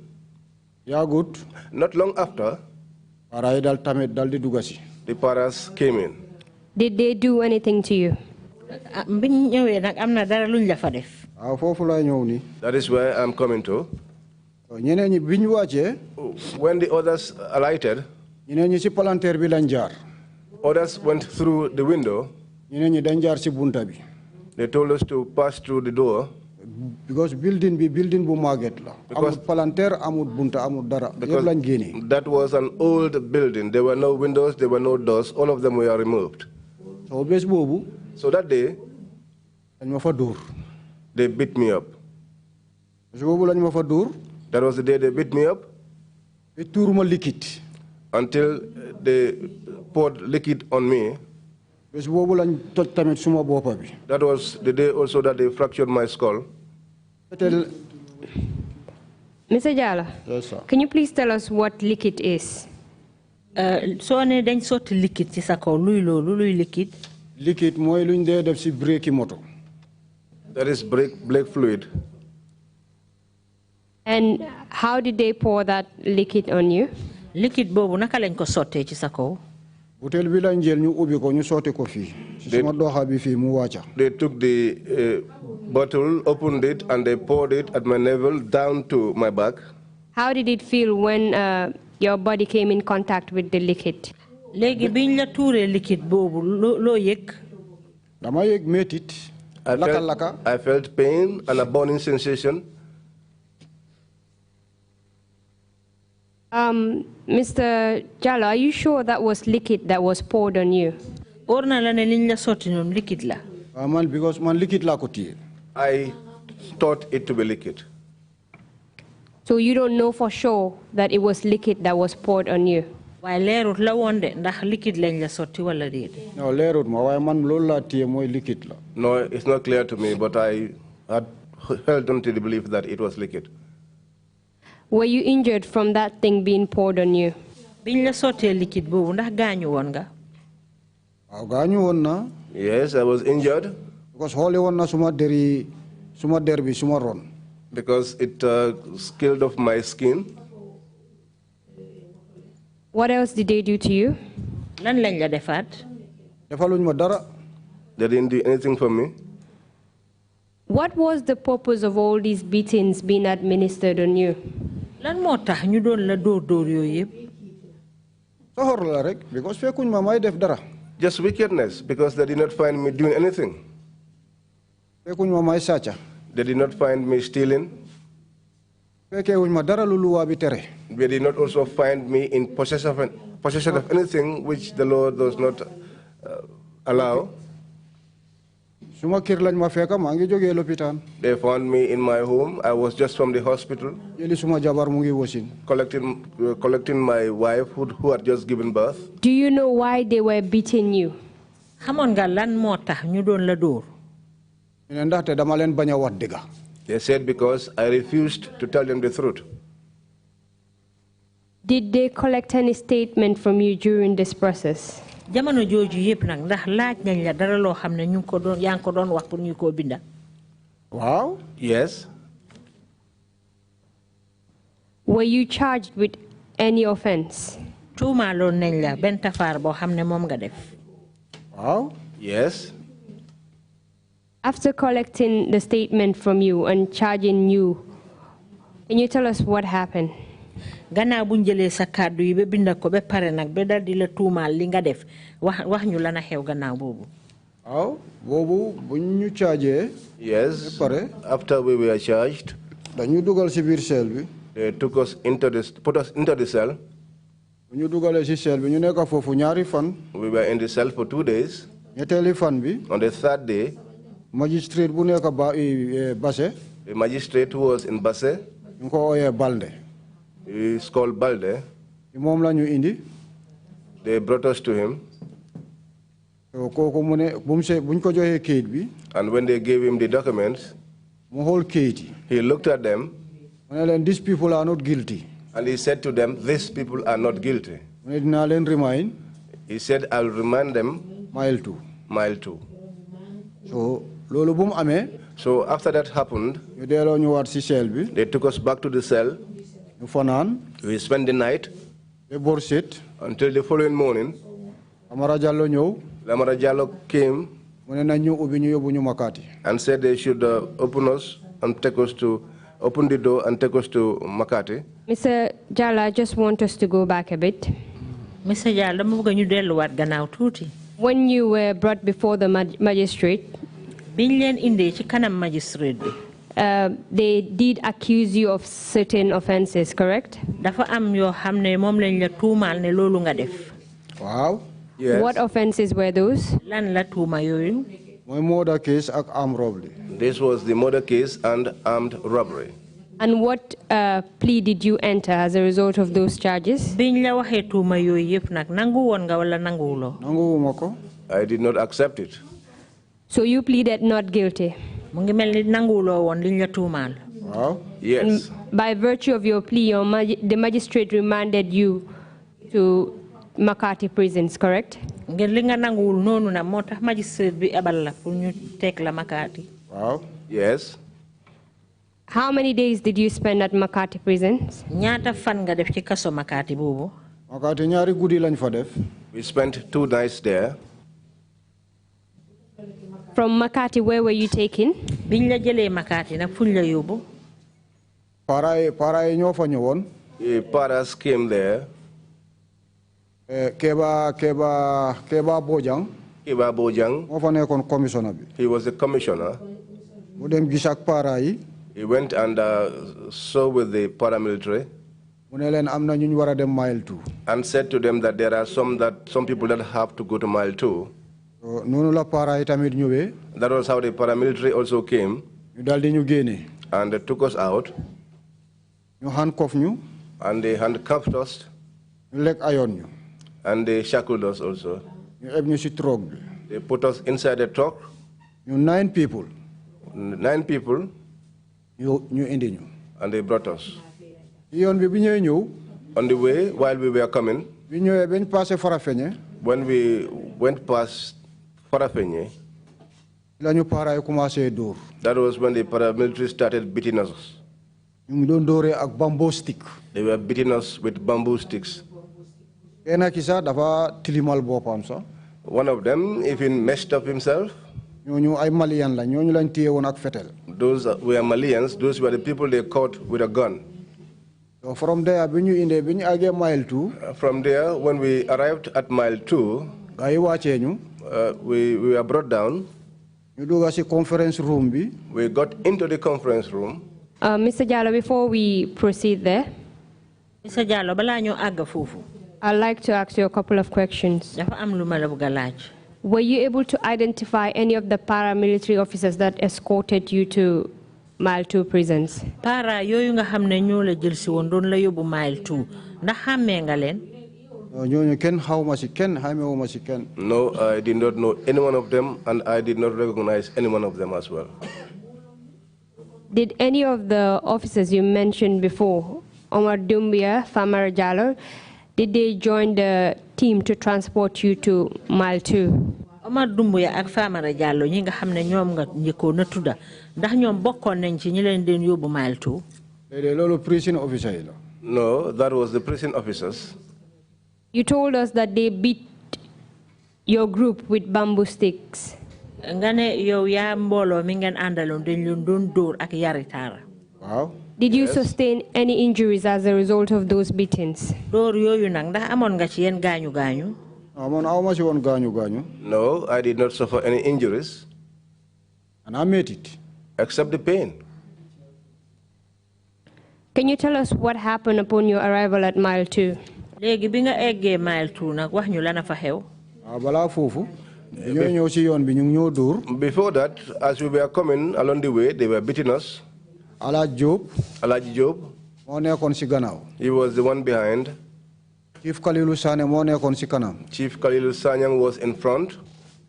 Not long after, the paras came in. Did they do anything to you? That is where I'm coming to. When the others alighted, others went through the window. They told us to pass through the door. Because building bu market la. Because palanter amut bunta amut dara. Because that was an old building. There were no windows, there were no doors. All of them were removed. So that day, they beat me up. That was the day they beat me up. Until they poured liquid on me. That was the day also that they fractured my skull. Mr. Jallow, Yes, sir. can you please tell us what liquid is? So ne dañ sotti liquide ci sa kaw luy loolu luy liquide. Liquide mooy luñ dee def ci brake moto. That is brake fluid. And how did they pour that liquid on you? Liquide boobu naka lañ ko sottee ci sa kaw. Butel bi lañ jël ñu ubbi ko ñu sotti ko fii. Ci sama doxa bi fii mu wàcca. They took the bottle, opened it, and they poured it at my navel down to my back. How did it feel when your body came in contact with the liquid? Léegi biñ la tuuree liquide boobu loo yëg. Dama yëg métit. I felt pain and a burning sensation. Mr. Jallow, are you sure that was liquid that was poured on you? Orna la ne liñ la sotti noonu liquide la. Because man liquide laa ko téye. I thought it to be liquid. So you don't know for sure that it was liquid that was poured on you? Waaye leerut la woon de ndax liquide lañ la sotti wala déet. No, leerut ma waaye man loolu laa téye mooy liquide la. No, it's not clear to me, but I had held on to the belief that it was liquid. Were you injured from that thing being poured on you? Biñ la sottee liquide boobu ndax gaañu woon nga. Waaw gaañu woon na. Yes, I was injured. Because xooli woon na suma der bi suma ron. Because it scaled off my skin. What else did they do to you? Lan lañ la defaat. Defaluñ ma dara. They didn't do anything for me. What was the purpose of all these beatings being administered on you? Lan moo tax ñu doon la dóor yooyu yëpp. Soxor la rek because fekkuñ ma may def dara. Just wickedness, because they did not find me doing anything. Fekkuñ ma may sàcca. They did not find me stealing. Fekkewuñ ma dara lu luwaa bi tere. They did not also find me in possession of anything which the Lord does not allow. Suma kër lañ ma fekka maa ngi jógee lopitaan. They found me in my home. I was just from the hospital. Jëli suma jabar mu ngi wasin. Collecting my wife who had just given birth. Do you know why they were beating you? Xamoon nga lan moo tax ñu doon la dóor. Ñu ne ndaxte dama leen bañ a wax dëgga. They said because I refused to tell them the truth. Did they collect any statement from you during this process? Jamono jooju yëpp nag ndax laaj nañ la dara loo xam ne ñu ngi ko doon yaa ngi ko doon wax pour ñu koo binda. Wow. Yes. Were you charged with any offense? Tuumaaloon nañ la benn tafaar boo xam ne moom nga def. Wow. Yes. After collecting the statement from you and charging you, can you tell us what happened? Gannaaw buñ jëlee sa kàddu yi ba binda ko ba pare nag ba dal di la tuumaal li nga def wax ñu la na xew gannaaw boobu. Waaw boobu buñ ñu chargé. Yes. After we were charged. Dañu dugal ci biir cell bi. They put us into the cell. Bu ñu dugalee ci cell bi ñu nekk foofu ñaari fan. We were in the cell for 2 days. ñetteeli fan bi. On the 3rd day. Magistrate bu nekk Basse. The magistrate who was in Basse. ñu ko ooyee Balde. He is called Balde. Moom la ñu indi. They brought us to him. Kooku mu ne buñ ko joxee kayit bi. And when they gave him the documents, mu xool kayit yi. He looked at them. mu ne leen these people are not guilty. And he said to them, these people are not guilty. mu ne dinaa leen remind. He said, I'll remind them. Mile 2. Mile 2. So loolu bu mu amee. So after that happened, ñu delloo ñu waat ci cell bi. They took us back to the cell. ñu fanaan. We spent the night. ba bor set. Until the following morning. Amara Jallow ñëw. Amara Jallow came. mu ne nañ ñu ubbi ñu yóbbu ñu Makati. And said they should open the door and take us to Makati. Mr. Jallow, I just want us to go back a bit. Mr. Jallow, dama bëgg ñu delluwaat gannaaw tuuti. When you were brought before the magistrate, biñ leen indee ci kanam magistrate bi. They did accuse you of certain offenses, correct? Dafa am yoo xam ne moom lañ la tuumaal ne loolu nga def. Waaw. Yes. What offenses were those? Lan la tuuma yooyu. My murder case ak armed robbery. This was the murder case and armed robbery. And what plea did you enter as a result of those charges? Biñ la waxee tuuma yooyu yëpp nag nangu woon nga wala nanguwuloo. Nanguwuma ko. I did not accept it. So you pleaded not guilty? Mu ngi mel ni nanguwuloo woon liñ la tuumaal. Waaw. Yes. And by virtue of your plea, the magistrate remanded you to Makati prisons, correct? Ngir li nga nanguwul noonu na moo tax magistrate bi abal la pour ñu teg la Makati. Waaw. Yes. How many days did you spend at Makati prisons? Ñaata fan nga def ci kaso Makati boobu? Makati ñaari guddi lañ fa def. We spent 2 nights there. From Makati, where were you taken? Biñ la jëlee Makati nag fuñ la yóbbu? Para yi ñoo fa ñëwoon. The paras came there. Keba Bojang. Keba Bojang. Moo fa nekkoon commissioner bi. He was the commissioner. Mu dem gis ak para yi. He went and saw with the paramilitary. Mu ne leen am na ñu war a dem mile 2. And said to them that there are some people that have to go to mile 2. Noonu la para yi tamit ñëwee. That was how the paramilitary also came. Ñu daldi ñu génne. And they took us out. Ñu handcuff ñu. And they handcuffed us. Ñu lekk ayoon ñu. And they shackled us also. Ñu eb ñu ci truck bi. They put us inside the truck. Ñu 9 people. 9 people. ñu indi ñu. And they brought us. Yoon bi ñëwee ñëw. On the way, while we were coming. Bi ñëwee bañ passé Farafenni. When we went past Farafenni. La ñu para yi commencé dóor. That was when the paramilitary started beating us. Ñu ngi doon dóoree ak bamboo stick. They were beating us with bamboo sticks. Kenn ki sax dafa tilimal boppam sax. One of them even messed up himself. Ñooñu ay Malian la ñooñu lañ téye woon ak fetel. Those were Malians. Those were the people they caught with a gun. So from there, bi ñu àggee mile 2. From there, when we arrived at mile 2, gaa yi wàccee ñu. We were brought down. ñu dugg ci conference room bi. We got into the conference room. Mr. Jallow, before we proceed there, Mr. Jallow, balaa ñoo àgg foofu. I'd like to ask you a couple of questions. Dafa am lu ma la bëgg a laaj. Were you able to identify any of the paramilitary officers that escorted you to Mile 2 prisons? Para yooyu nga xam ne ñoo la jël si woon doon la yóbbu Mile 2 ndax xàmmee nga leen? ñooñu kenn xawma ci kenn xàmmewuma ci kenn. No, I did not know any one of them, and I did not recognize any one of them as well. Did any of the officers you mentioned before, Omar Doumbia, Famara Jallow, did they join the team to transport you to Mile 2? Omar Doumbia ak Famara Jallow ñi nga xam ne ñoom nga njëkkoon na tudda ndax ñoom bokkoon nañ ci ñi leen den yóbbu Mile 2? loolu prison officer yi la. No, that was the prison officers. You told us that they beat your group with bamboo sticks. Nga ne yow yaa mbooloo mi ngeen àndaloon dañ leen doon dóor ak yari taara. Waaw. Did you sustain any injuries as a result of those beatings? Dóor yooyu nag ndax amoon nga ci yeen gaañu gaañu? Man awma ci woon gaañu gaañu. No, I did not suffer any injuries. And I made it. Except the pain. Can you tell us what happened upon your arrival at Mile 2? Léegi bi nga eggee Mile 2 nag wax ñu lana fa xew. Balaa foofu. ñoo ñëw ci yoon bi ñu ñoo dóor. Before that, as we were coming along the way, they were beating us. Alaaji Job. moo nekkoon ci gannaaw. He was the one behind. Chief Kalilu Sane moo nekkoon ci kanam. Chief Kalilu Sanyang was in front.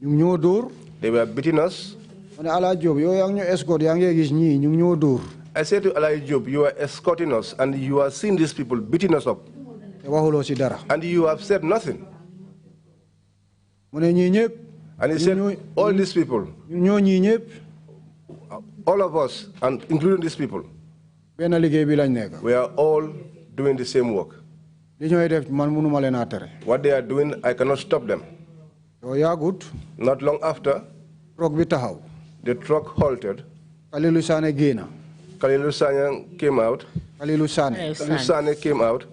ñu ñoo dóor. They were beating us. ma ne Alaaji Job yow yaa ngi ñu escort yaa ngi gis ñii ñu ñoo dóor. I said to Alaaji Job, you are escorting us and you are seeing these people beating us up. te waxuloo ci dara. And you have said nothing. mu ne ñii ñëpp. And he said, all these people, ñoo ñii ñëpp. all of us, and including these people, benn liggéey bi lañ nekk. we are all doing the same work. li ñooy def man mënuma leen a tere. What they are doing, I cannot stop them. yow yaagut. Not long after, truck bi taxaw. the truck halted. Kalilu Sane génn. Kalilu Sane came out. Kalilu Sane came out.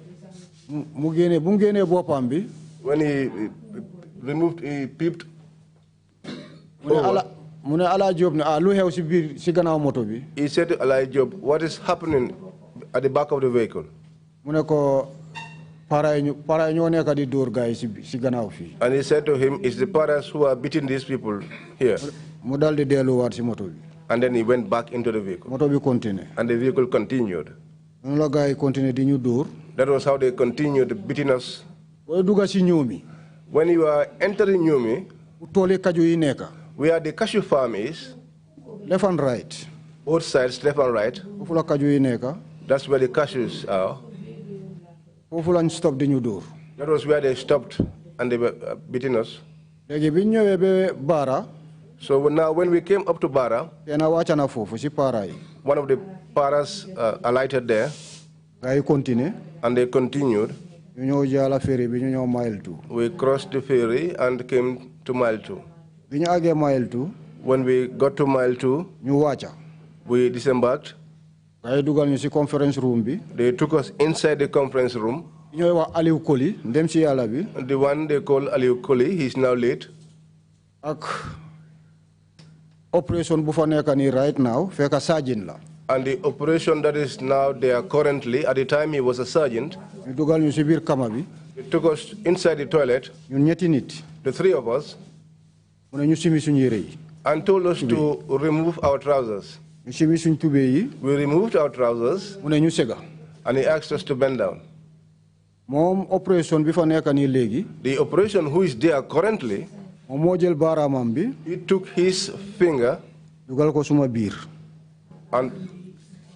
mu génne bu mu génnee boppam bi. When he peeped. mu ne Alaaji Job ne lu xew ci biir ci gannaaw moto bi. He said to Alaaji Job, what is happening at the back of the vehicle? mu ne ko And he said to him, it's the paras who are beating these people here. And then he went back into the vehicle. And the vehicle continued. That was how they continued beating us. When you are entering Nyumi, where the cashew farm is, left and right, both sides, left and right, that's where the cashews are. That was where they stopped and they were beating us. So now when we came up to Bara, one of the paras alighted there, and they continued. We crossed the ferry and came to mile 2. When we got to mile 2, we disembarked. They took us inside the conference room. The one they call Aliou Koli, he's now late. Operation Bufanekani right now, feka sergeant la. And the operation that is now there currently, at the time he was a sergeant, he took us inside the toilet, the three of us, and told us to remove our trousers. We removed our trousers, and he asked us to bend down. The operation who is there currently, he took his finger and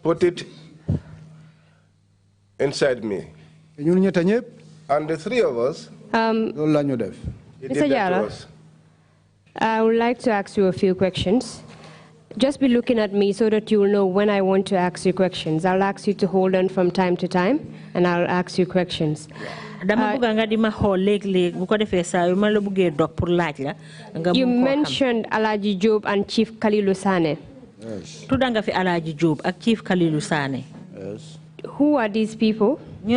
put it inside me. And the three of us, Mr. Jallow, I would like to ask you a few questions. Just be looking at me so that you will know when I want to ask you questions. I'll ask you to hold on from time to time, and I'll ask you questions. You mentioned Alaji Job and Chief Kalilu Sane. Yes. Alaji Job and Chief Kalilu Sane. Yes. Who are these people? They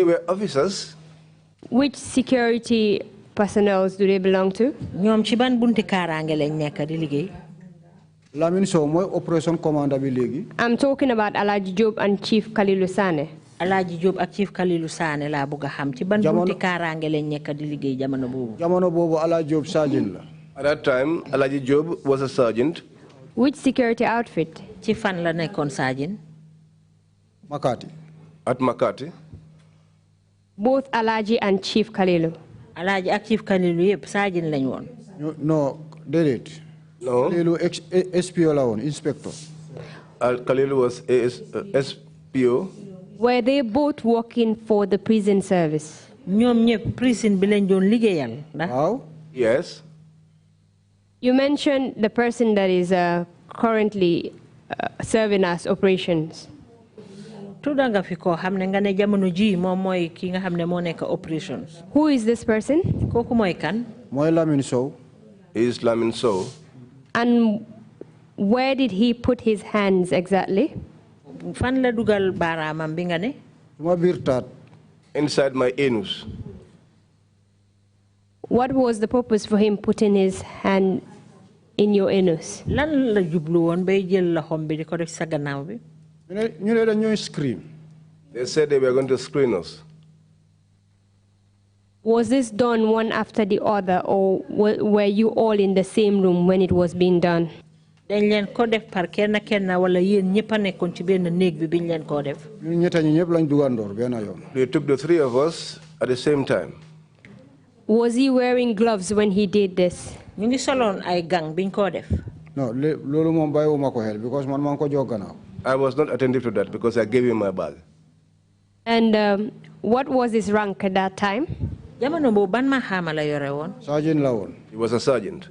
were officers. Which security personnel do they belong to? Lamin Operation Commander bi. I'm talking about Alaji Job and Chief Kalilu Sane. Alaji Job ak Chief Kalilu Sane la buga xam ci ban bunti karange lañ nekk di liggéey jamono bobu. Jamono bobu Alaji Job sergeant la. At that time, Alaji Job was a sergeant. Which security outfit? Ci fan la nekkon sergeant? Makati. At Makati. Both Alaji and Chief Kalilu. Alaji ak Chief Kalilu yep sergeant lañ won. No, did it. No. Kalilu SPO la won, inspector. Kalilu was SPO. Were they both working for the prison service? Prison bi lañ doon liggéeyal. Wow. Yes. You mentioned the person that is currently serving us operations. Tudanga fi ko xamne nga ne jamono ji mom moy ki nga xamne mo nek operations. Who is this person? Koku moy kan? Moy Lamin Sow. Is Lamin Sow. And where did he put his hands exactly? Fan la dugal baramam bi nga ne? Suma bir tat. Inside my anus. What was the purpose for him putting his hand in your anus? Lan la jublu won bay jël loxom bi di ko def sa gannaaw bi? Ñu ne dañuy screen. They said they were going to screen us. Was this done one after the other, or were you all in the same room when it was being done? Dañ leen ko def par kenn wala yeen ñepp nekkon ci benn neeg bi biñ leen ko def. Ñun ñetta ñi ñepp lañ dugandoor benn yoon. They took the three of us at the same time. Was he wearing gloves when he did this? Ñu ngi soloon ay gang biñ ko def. No, loolu moom bàyyiwuma ko xel because man maa ngi ko jox gannaaw. I was not attentive to that because I gave him my bag. And what was his rank at that time? Jamono boobu ban ma xama la yore woon. Sergeant la woon. He was a sergeant.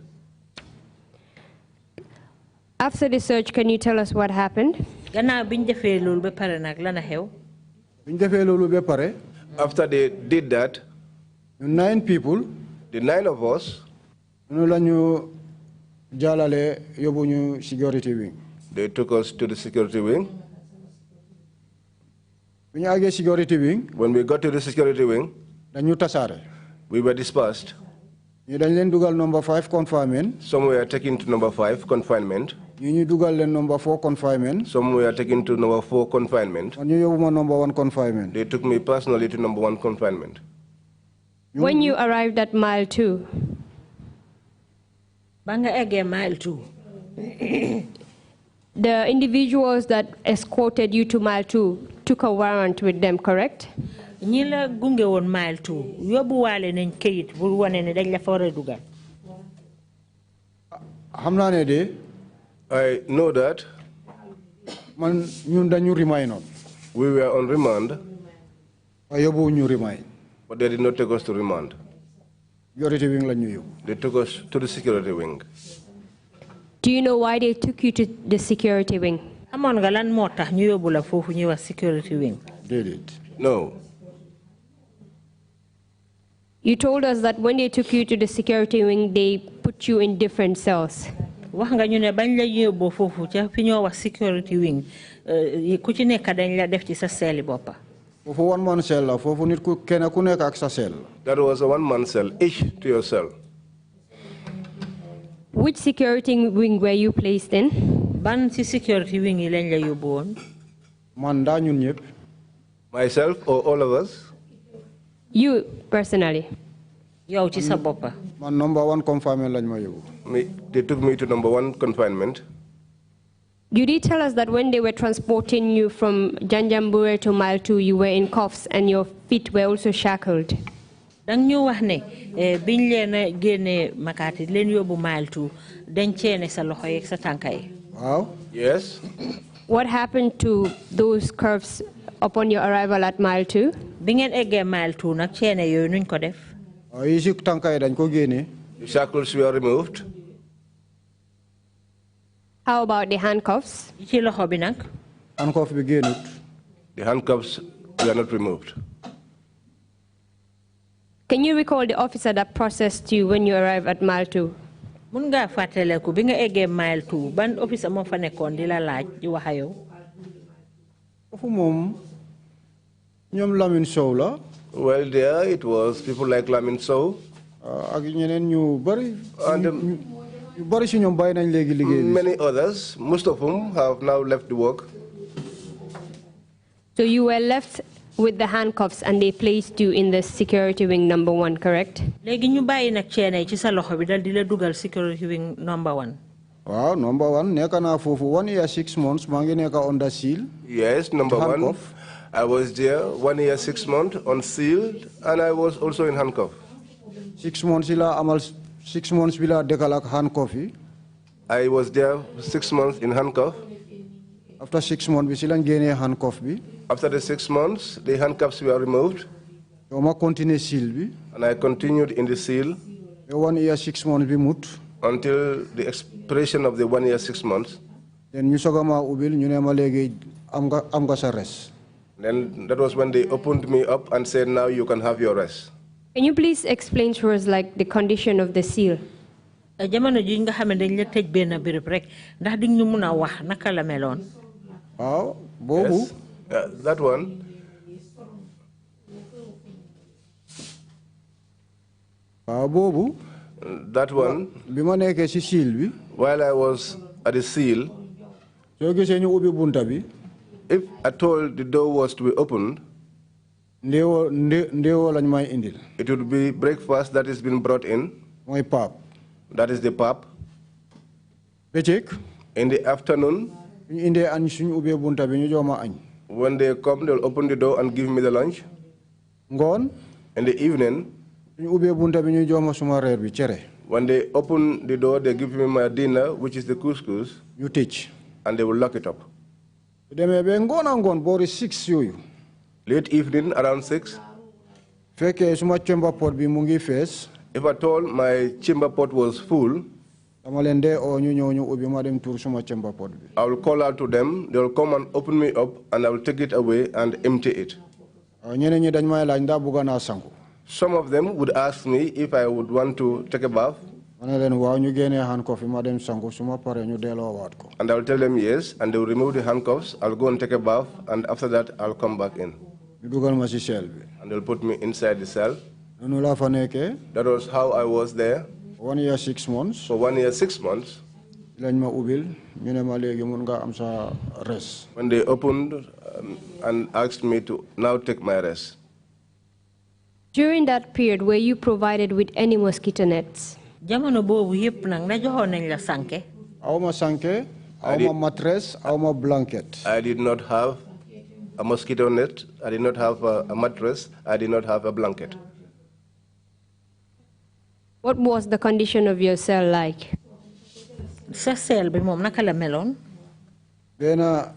After the search, can you tell us what happened? Gannaaw biñ defee loolu ba pare nag lana xew. Biñ defee loolu ba pare. After they did that, 9 people. The 9 of us. Ñu lañu jàllale yóbbu ñu security wing. They took us to the security wing. When we got security wing, when we got to the security wing, we were dispersed. Number 5 confinement. Some were taken to number 5 confinement. ñu dugal leen number 4 confinement. Some were taken to number 4 confinement. ñu yóbbu number 1 confinement. They took me personally to number 1 confinement. When you arrived at mile 2, Banga ege mile 2. the individuals that escorted you to mile 2 took a warrant with them, correct? ñi la gunge woon mile 2 yóbbu waale nañ kayit bu wane ne dañ la fa war a dugal. xam naa ne de. I know that. Man ñun dañu remind on. We were on remand. Yóbbu ñu remind. But they did not take us to remand. Security wing la ñu yóbbu. They took us to the security wing. Do you know why they took you to the security wing? Amoon nga lan moo tax ñu yóbbu la foofu ñuy wax security wing. Déedéet. No. You told us that when they took you to the security wing, they put you in different cells. Wax nga ñu ne bañ la yóbbu foofu ca fi ñoo wax security wing ku ci nekk dañ la def ci sa seeli boppa. Foofu one man cell la foofu nit ku kenn ku nekk ak sa cell. That was a 1-man cell, each to your cell. Which security wing were you placed in? Ban ci security wing yi lañ la yóbbu woon. Man daa ñun ñëpp. Myself or all of us? You personally. Yow ci sa boppa. Man number 1 confinement lañ ma yóbbu. They took me to number 1 confinement. You did tell us that when they were transporting you from Janjambure to mile 2, you were in cuffs and your feet were also shackled. Dang ñu wax ne biñ leen a génne Makati leen yóbbu mile 2 dañ ceene sa loxo yeeg sa tànka yi. Waaw. Yes. What happened to those cuffs upon your arrival at mile 2? Bi ngeen eggee mile 2 nag ceene yooyu nuñ ko def. Yi si tànka yi dañ ko génne. The shackles were removed. How about the handcuffs? Ci loxo bi nag. Handcuff bi génnut. The handcuffs were not removed. Can you recall the officer that processed you when you arrived at mile 2? Mun nga fàttaleku bi nga eggee mile 2 ban officer moo fa nekkoon di la laaj di wax ak yow. Foofu moom ñoom Lamin Sow la. Well, there it was people like Lamin Sow. Ak ñeneen ñu bari. Ñu bari si ñoom bàyyi nañ léegi liggéey bi. Many others, most of whom have now left the work. So you were left with the handcuffs and they placed you in the security wing number 1, correct? Léegi ñu bàyyi nag ceene ci sa loxo bi dal di la dugal security wing number 1. Waaw number 1 nekk naa foofu 1 year 6 months maa ngi nekk under seal. Yes, number 1. I was there 1 year 6 months on seal and I was also in handcuff. 6 months la amal 6 months bi la dekkal ak handcuff yi. I was there 6 months in handcuff. After 6 months bi si lañ génnee handcuff bi. After the 6 months, the handcuffs were removed. Ma continue seal bi. And I continued in the seal. 1 year 6 months bi mut. Until the expiration of the 1 year 6 months. Then ñu soga ma ubil ñu ne ma léegi am nga sa rest. Then that was when they opened me up and said, now you can have your rest. Can you please explain to us like the condition of the seal? Jamono ji nga xam ne dañ la tëj benn béréb rek ndax di ñu mun a wax naka la meloon. Waaw boobu. That one. Waaw boobu. That one. Bi ma nekkee si seal bi. While I was at the seal. Soo gisee ñu ubbi bunta bi. If at all the door was to be opened, ndewo lañ may indil. It would be breakfast that is being brought in. Mooy pap. That is the pap. Bëccëg. In the afternoon. Ñu indee añ suñu ubbee bunta bi ñu jox ma añ. When they come, they'll open the door and give me the lunch. Ngoon. In the evening. Suñu ubbee bunta bi ñu jox ma suma reer bi cere. When they open the door, they give me my dinner, which is the couscous. You tëj. And they will lock it up. Demee ba ngoon a ngoon boori 6 yooyu. Late evening, around 6. Fekkee suma chamber pot bi mu ngi fees. If at all my chamber pot was full, dama leen dee oo ñu ñëw ñu ubbi ma dem tuur suma chamber pot bi. I will call out to them. They will come and open me up, and I will take it away and empty it. Ñeneen ñi dañ may laaj ndax bëgg naa sangu. Some of them would ask me if I would want to take a bath. Ma ne leen waaw ñu génnee handcuff yi ma dem sangu suma pare ñu delloowaat ko. And I will tell them yes, and they will remove the handcuffs. I'll go and take a bath, and after that, I'll come back in. ñu dugal ma ci cell bi. And they'll put me inside the cell. Noonu laa fa nekkee. That was how I was there. 1 year 6 months. For 1 year 6 months. When they opened and asked me to now take my rest. During that period, were you provided with any mosquito nets? Jamono bobu yep nak na joxon nañ la sanké. Awma sanké, awma mattress, awma blanket. I did not have a mosquito net, I did not have a mattress, I did not have a blanket. What was the condition of your cell like? Sa cell bi mom naka la melone? Bena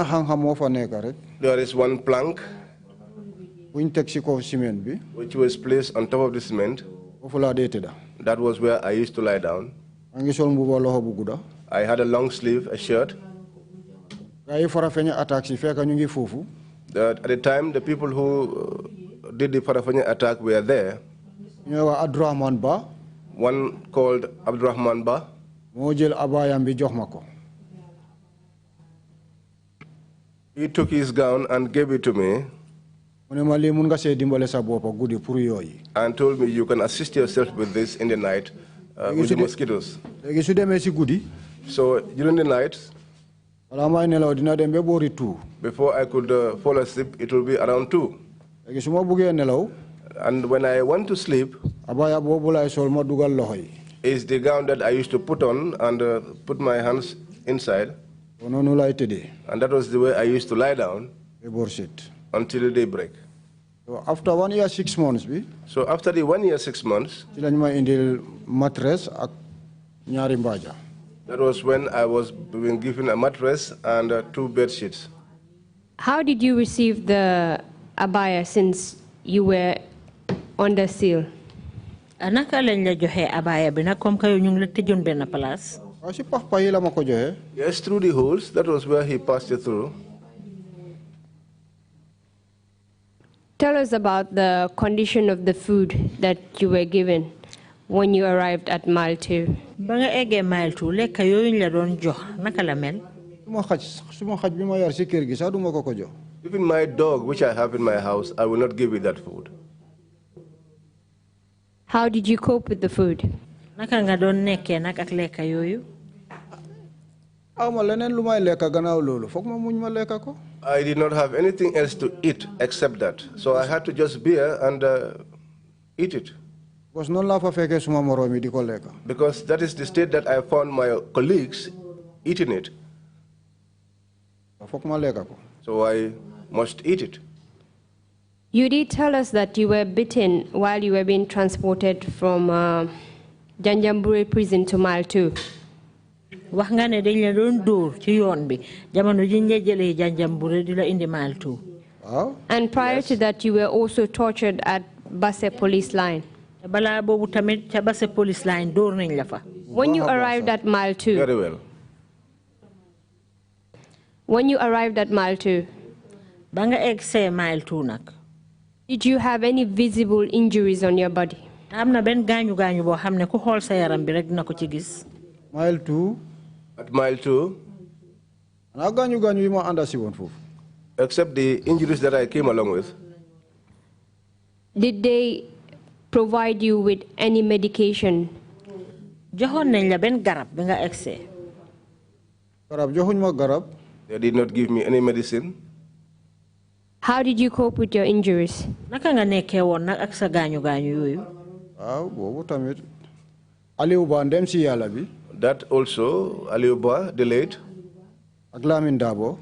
hang-ham mo fa nekk rek. There is one plank which was placed on top of the cement. That was where I used to lie down. I had a long sleeve, a shirt. At the time, the people who did the Farafanya attack were there. One called Abdurrahman Ba. He took his gown and gave it to me and told me, you can assist yourself with this in the night with the mosquitoes. So during the night, before I could fall asleep, it will be around 2. And when I want to sleep, is the gown that I used to put on and put my hands inside. And that was the way I used to lie down until daybreak. So after 1 year, 6 months, so after the 1 year, 6 months, mattress that was when I was being given a mattress and 2 bed sheets. How did you receive the abaya since you were under seal? Naka lañ la joxe abaya bi nak comme kayo ñu ngi la tëjoon benn place. Yes, through the holes. That was where he passed it through. Tell us about the condition of the food that you were given when you arrived at Mile 2. Ba nga eggee Mile 2 lekk yooyu la doon jox naka la mel. Even my dog, which I have in my house, I will not give it that food. How did you cope with the food? Naka nga doon nekkee nak ak lekk yooyu. I did not have anything else to eat except that. So I had to just bear and eat it. Because that is the state that I found my colleagues eating it. So I must eat it. You did tell us that you were bitten while you were being transported from Janjanbureh prison to Mile 2. Wax nga ne dañ la doon dóor ci yoon bi jamono ji ñu jëlee Janjanbureh di la indi Mile 2. And prior to that, you were also tortured at Basse police line. Bala boobu tamit ca Basse police line dóor nañ la fa. When you arrived at Mile 2. Very well. When you arrived at Mile 2. Ba nga egg see Mile 2 nak. Did you have any visible injuries on your body? Am na benn gaañu gaañu boo xam ne ku xool sa yaram bi rek dina ko ci gis. Mile 2. At Mile 2. Except the injuries that I came along with. Did they provide you with any medication? Joxoon nañ la benn garab bi nga egg see. They did not give me any medicine. How did you cope with your injuries? Naka nga nekkee woon nag ak sa gaañu gaañu yooyu. That also, Aliuba, the late, and Lamin Dabo.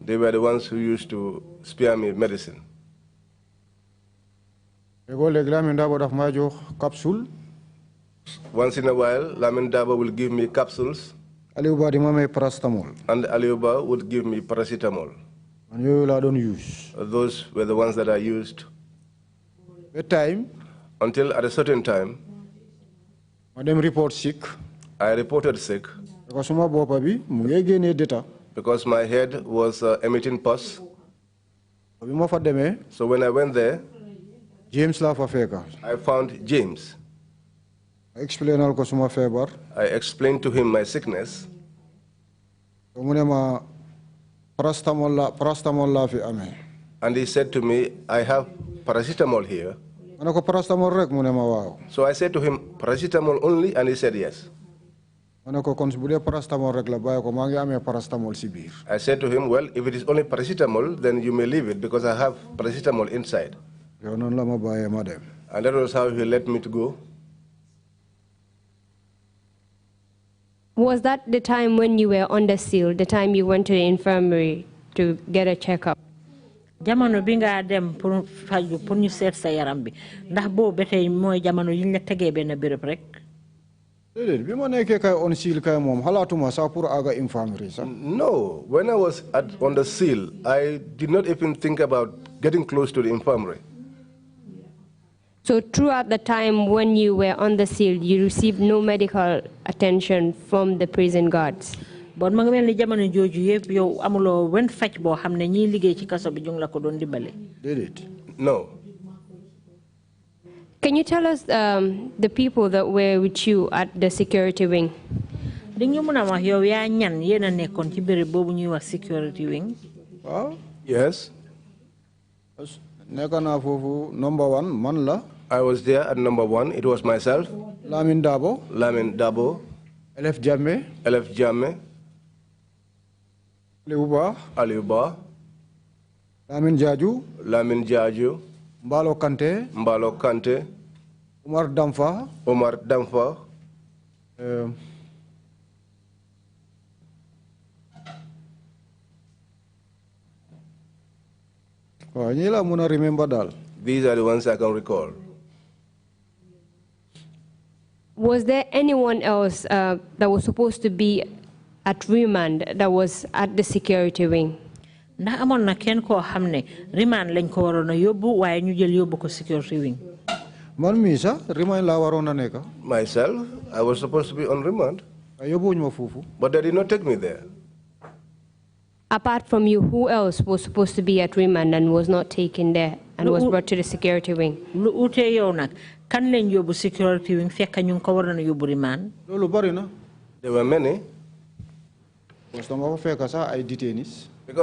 They were the ones who used to spare me medicine. Once in a while, Lamin Dabo will give me capsules. And Aliuba would give me paracetamol. And you don't use. Those were the ones that I used. Until at a certain time, Madam report sick. I reported sick. Because my head was emitting pus. So when I went there, James I found James. I explained to him my sickness. And he said to me, I have paracetamol here? Paracetamol So I said to him, paracetamol only, and he said yes. I said to him, well, if it is only paracetamol, then you may leave it because I have paracetamol inside. And that was how he let me to go. Was that the time when you were under seal, the time you went to the infirmary to get a checkup? Jamono bi nga dem pour faju pour ñu seet sa yaram bi ndax bo betey moy jamono yiñ la tégué ben bërepp rek No, when I was on the seal, I did not even think about getting close to the infirmary. So throughout the time when you were on the seal, you received no medical attention from the prison guards? Bon ma nga melni jamono joju yeb yow amulo wen fajj bo xamne ñi liggéey ci kasso bi ñu la ko doon dibalé. No. Can you tell us the people that were with you at the security wing? Dañu mëna wax yow ya ñan yena nekkon ci bëre bobu ñuy wax security wing? Yes. Nekana fofu number 1 man la. I was there at number 1. It was myself. Lamin Dabo. Elef Jammeh. Aliuba. Lamin Jaju. Mbalo Kante. Omar Damfa. These are the ones I can recall. Was there anyone else that was supposed to be at remand that was at the security wing? Ndax amon na ken ko xamne remand lañ ko warona yobbu waye ñu jël yobbu ko security wing. Man mi sa remand la warona neka. Myself, I was supposed to be on remand. Yobbuñ ma fofu. But they did not take me there. Apart from you, who else was supposed to be at remand and was not taken there and was brought to the security wing? Lu uté yow nak kan lañ yobbu security wing fekk ñu ko warona yobbu remand? Lolu bari na. There were many. Because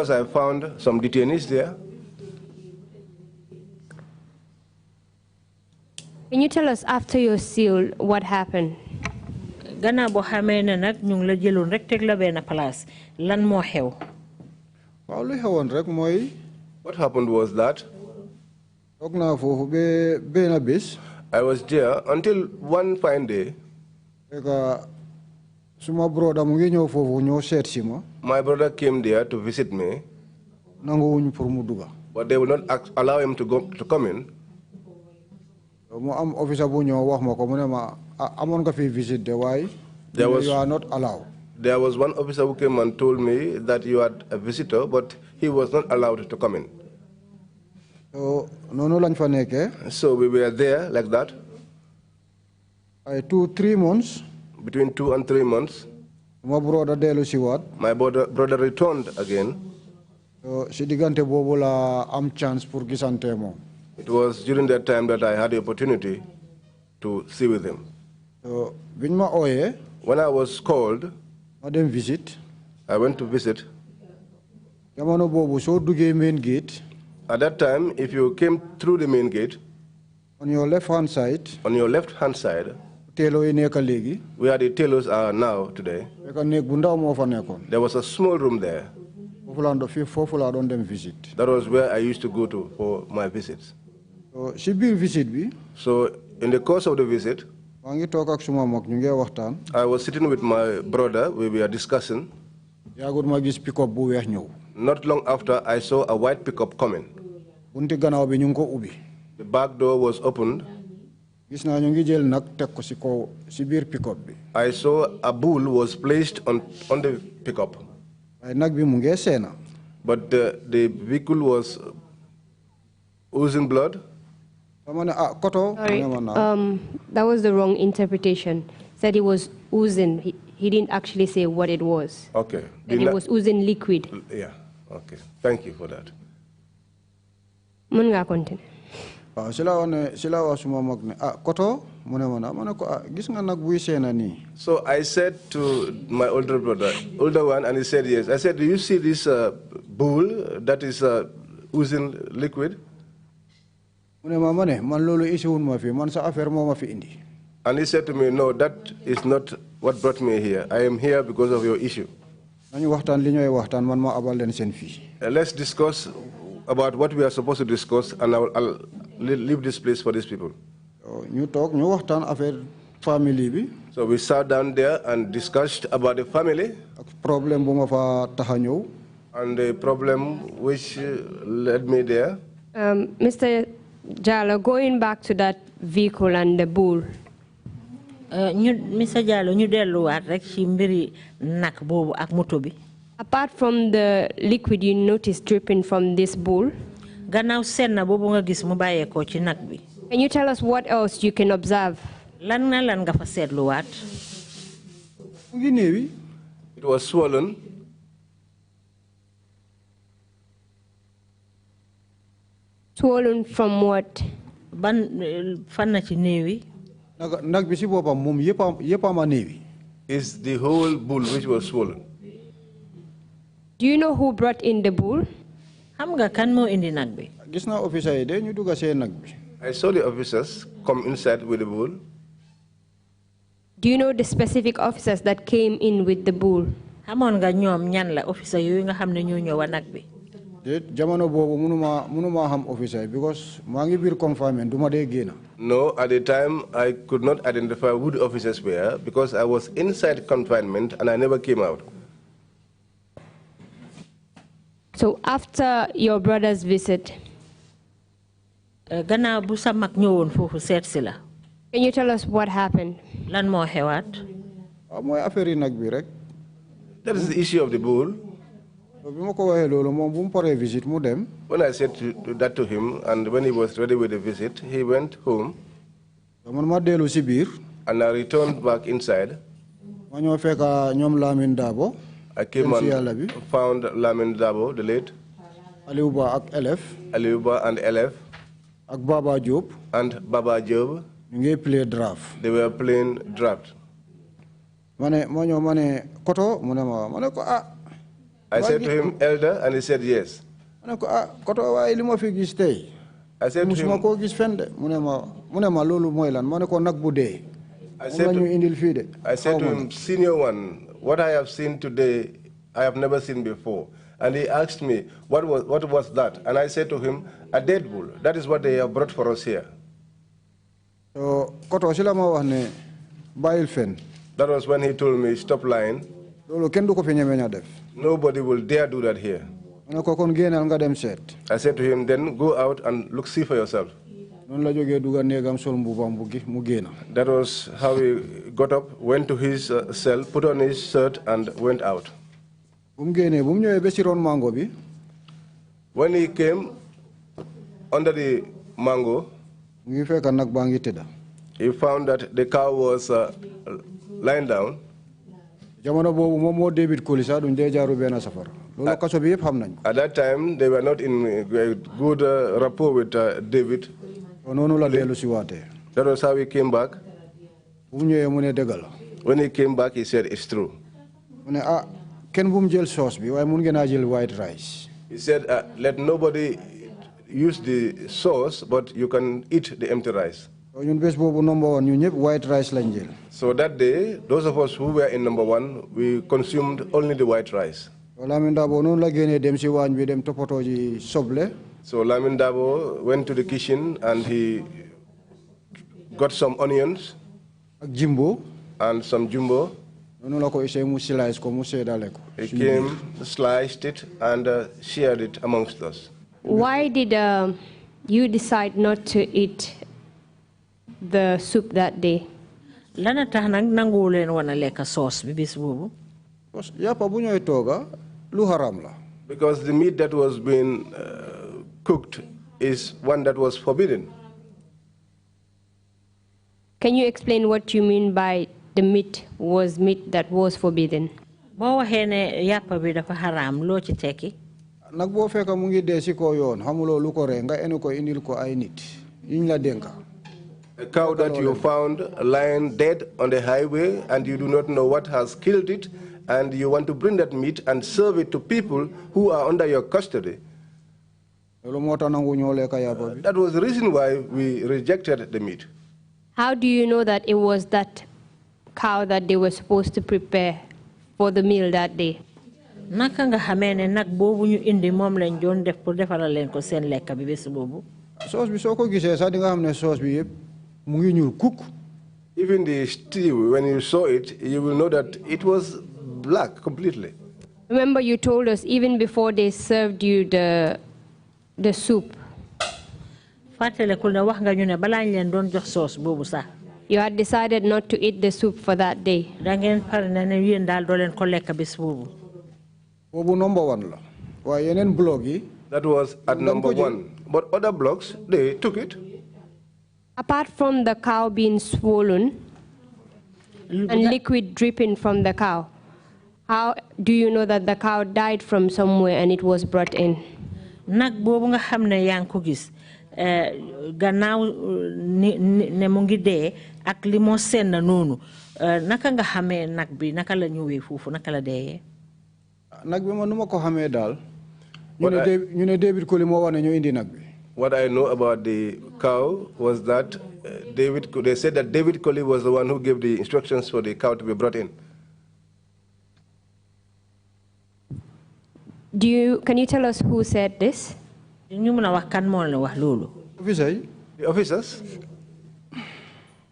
I found some detainees there. Can you tell us after your seal what happened? Gana bo xamé né nak ñu la jëlon rek tek la ben place lan mo xew? What happened was that I was there until one fine day. My brother came there to visit me, but they would not allow him to come in. You are not allowed. There was one officer who came and told me that you had a visitor, but he was not allowed to come in. So we were there like that. 2-3 months. Between 2 and 3 months. My brother returned again. It was during that time that I had the opportunity to see with him. When I was called, I went to visit. At that time, if you came through the main gate, on your left-hand side, where the tailors are now today, there was a small room there. That was where I used to go to for my visits. So in the course of the visit, I was sitting with my brother, we were discussing. Not long after, I saw a white pickup coming. The back door was opened. I saw a bull was placed on the pickup. But the vehicle was oozing blood. Sorry, that was the wrong interpretation. Said it was oozing. He didn't actually say what it was. Okay. And it was oozing liquid. Yeah. Okay. Thank you for that. Munga continue. So I said to my older one, and he said yes. I said, do you see this bull that is oozing liquid? And he said to me, no, that is not what brought me here. I am here because of your issue. Let's discuss about what we are supposed to discuss, and I'll leave this place for these people. So we sat down there and discussed about the family and the problem which led me there. Mr. Jallow, going back to that vehicle and the bull. Mr. Jallow, ñu delluwaat rek ci mbiri nak boobu ak moto bi. Apart from the liquid you noticed dripping from this bull, gannaaw senna boobu nga gis mu bàyyeekoo ci nak bi. Can you tell us what else you can observe? Lan nga fa seetluwaat. It was swollen. Swollen from what? Ban fan na ci néew yi. Nag bi ci boppam moom yëpp ama néew yi. Is the whole bull which was swollen. Do you know who brought in the bull? Xam nga kan moo indi nag bi. Gis naa officer yi de ñu dugga see nag bi. I saw the officers come inside with the bull. Do you know the specific officers that came in with the bull? Xamoon nga ñoom ñan la officer yooyu nga xam ne ñoo ñëwa nag bi. Jamono boobu mënuma xam officer because maa ngi biir confinement duma dee génn. No, at the time I could not identify who the officers were because I was inside confinement and I never came out. So after your brother's visit, gannaaw bu sa mag ñëwoon foofu seet si la. Can you tell us what happened? Lan moo xewaat. Mooy affaire yi nag bi rek. That is the issue of the bull. Bi ma ko waxee loolu moom bu mu paree visit mu dem. When I said that to him, and when he was ready with the visit, he went home. Man ma dellu si biir. And I returned back inside. Ma ñëw fekk ñoom Lamin Dabo. I came and found Lamin Dabo, the late. Aliuba ak Elef. Aliuba and Elef. Ak Baba Job. And Baba Job. Ñu ngi play draft. They were playing draft. Koto mu ne ma ko I said to him, Elder, and he said yes. Koto waaye li ma fi gis tey. I said to him, musuma ko gis fende mu ne ma loolu mooy lan ma ne ko nag bu dee. I said to him, Senior one, what I have seen today, I have never seen before. And he asked me, what was that? And I said to him, a dead bull. That is what they have brought for us here. So, koto sila ma wax ne bayil fen. That was when he told me, stop lying. Nobody will dare do that here. I said to him, then go out and see for yourself. That was how he got up, went to his cell, put on his shirt, and went out. When he came under the mango, he found that the cow was lying down. At that time, they were not in good rapport with David. That was how he came back. When he came back, he said, it's true. He said, let nobody use the sauce, but you can eat the empty rice. So that day, those of us who were in number one, we consumed only the white rice. So Lamin Dabo went to the kitchen and he got some onions and some jumbo. He came, sliced it, and shared it amongst us. Why did you decide not to eat the soup that day? Lana tax nak nangu len wana lekk sauce bi bis bobu. Because the meat that was being cooked is one that was forbidden. Can you explain what you mean by the meat that was forbidden? Bo waxe ne yàpp bi dafa haram lo ci tekki. Nak bo fekk mu ngi dé ci ko yoon xamulo lu ko re nga enu ko indil ko ay nit yiñ la denka. A cow that you found lying dead on the highway and you do not know what has killed it, and you want to bring that meat and serve it to people who are under your custody. That was the reason why we rejected the meat. How do you know that it was that cow that they were supposed to prepare for the meal that day? Naka nga xamé né nak bobu ñu indi mom lañ doon def pour défaral leen ko seen lekk bi bés bobu. Sauce bi soko gisé sa di nga xamné sauce bi yépp mu ngi ñuul cook. Even the stew, when you saw it, you will know that it was black completely. Remember, you told us even before they served you the soup. You had decided not to eat the soup for that day. That was at number 1. But other blocks, they took it. Apart from the cow being swollen and liquid dripping from the cow, how do you know that the cow died from somewhere and it was brought in? Nak bobu nga xamne yang ko gis gannaaw ne mo ngi dé ak li mo sen nonu naka nga xamé nak bi naka la ñëwé fofu naka la dé nak bi man numa ko xamé dal ñu ne David Koli mo wone ñu indi nak bi. What I know about the cow was that they said that David Koli was the one who gave the instructions for the cow to be brought in. Can you tell us who said this? The officers.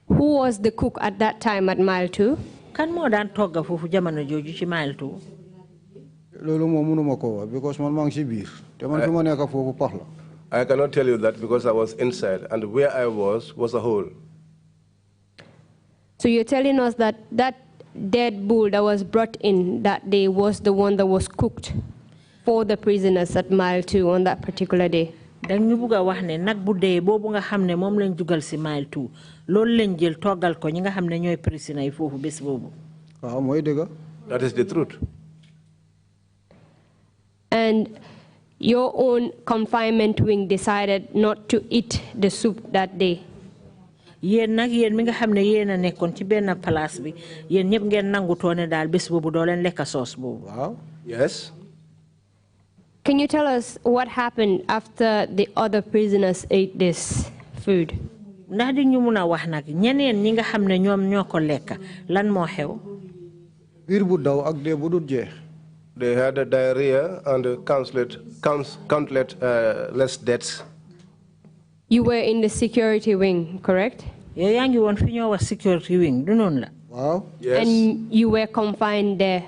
Who was the cook at that time at mile 2? Kan mo dan togga fofu jamono joju ci mile 2? Lolu mo mënuma ko wax because man mang ci biir te man fuma nekk fofu pax la. I cannot tell you that because I was inside and where I was a hole. So you're telling us that that dead bull that was brought in that day was the one that was cooked for the prisoners at mile 2 on that particular day? Dang ñu bëgga wax né nak bu dé bobu nga xamné mom lañ jugal ci mile 2 loolu lañ jël togal ko ñi nga xamné ñoy prisoners yi fofu bés bobu. Waaw moy dëgg. That is the truth. And your own confinement wing decided not to eat the soup that day. Yeen nak yeen mi nga xamné yeena nekkon ci benn place bi yeen ñep ngeen nangu toné dal bés bobu do leen lekk sauce bobu. Wow. Yes. Can you tell us what happened after the other prisoners ate this food? Ndax di ñu mëna wax nak ñeneen ñi nga xamné ñom ñoko lekk lan mo xew? Bir bu daw ak dé bu dul jeex. They had a diarrhea and countless deaths. You were in the security wing, correct? Yeah, yaangi won fi ñoo wax security wing du non la. Wow. Yes. And you were confined there.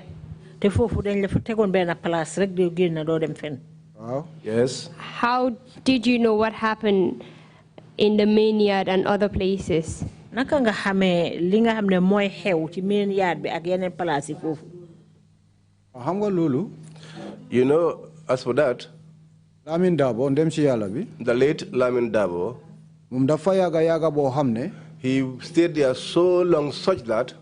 Te fofu dañ la fa tegon ben place rek do genn do dem fen. Wow. Yes. How did you know what happened in the main yard and other places? Naka nga xamé li nga xamné moy xew ci main yard bi ak yeneen place yi fofu. Xam nga lolu? You know, as for that, Lamin Dabo ndem ci Yalla bi. The late Lamin Dabo, mum dafa yaga bo xamné he stayed there so long such that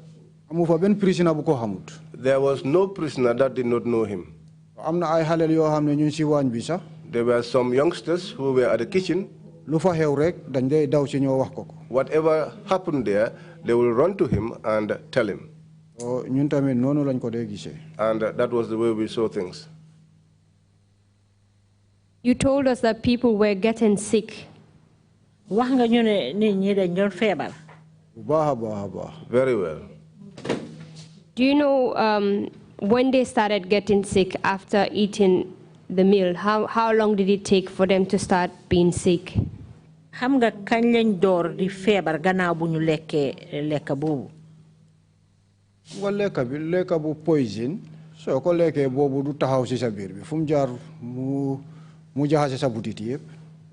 amu fa ben prisoner bu ko xamut. There was no prisoner that did not know him. Amna ay xalel yo xamné ñu ci wañ bi sax. There were some youngsters who were at the kitchen. Lu fa xew rek dañ day daw ci ñoo wax ko. Whatever happened there, they will run to him and tell him. Ñun tamit nonu lañ ko dé gisé. And that was the way we saw things. You told us that people were getting sick. Wax nga ñu né nit ñi dañ doon feebar. Bu baaxa. Very well. Do you know when they started getting sick after eating the meal? How long did it take for them to start being sick? Xam nga kañ lañ door di feebar gannaaw bu ñu lekk boobu. Nga lekk bu poison soo ko lekkee boobu du taxaw ci sa biir bi fu mu jaar mu jaxase sa butit yépp.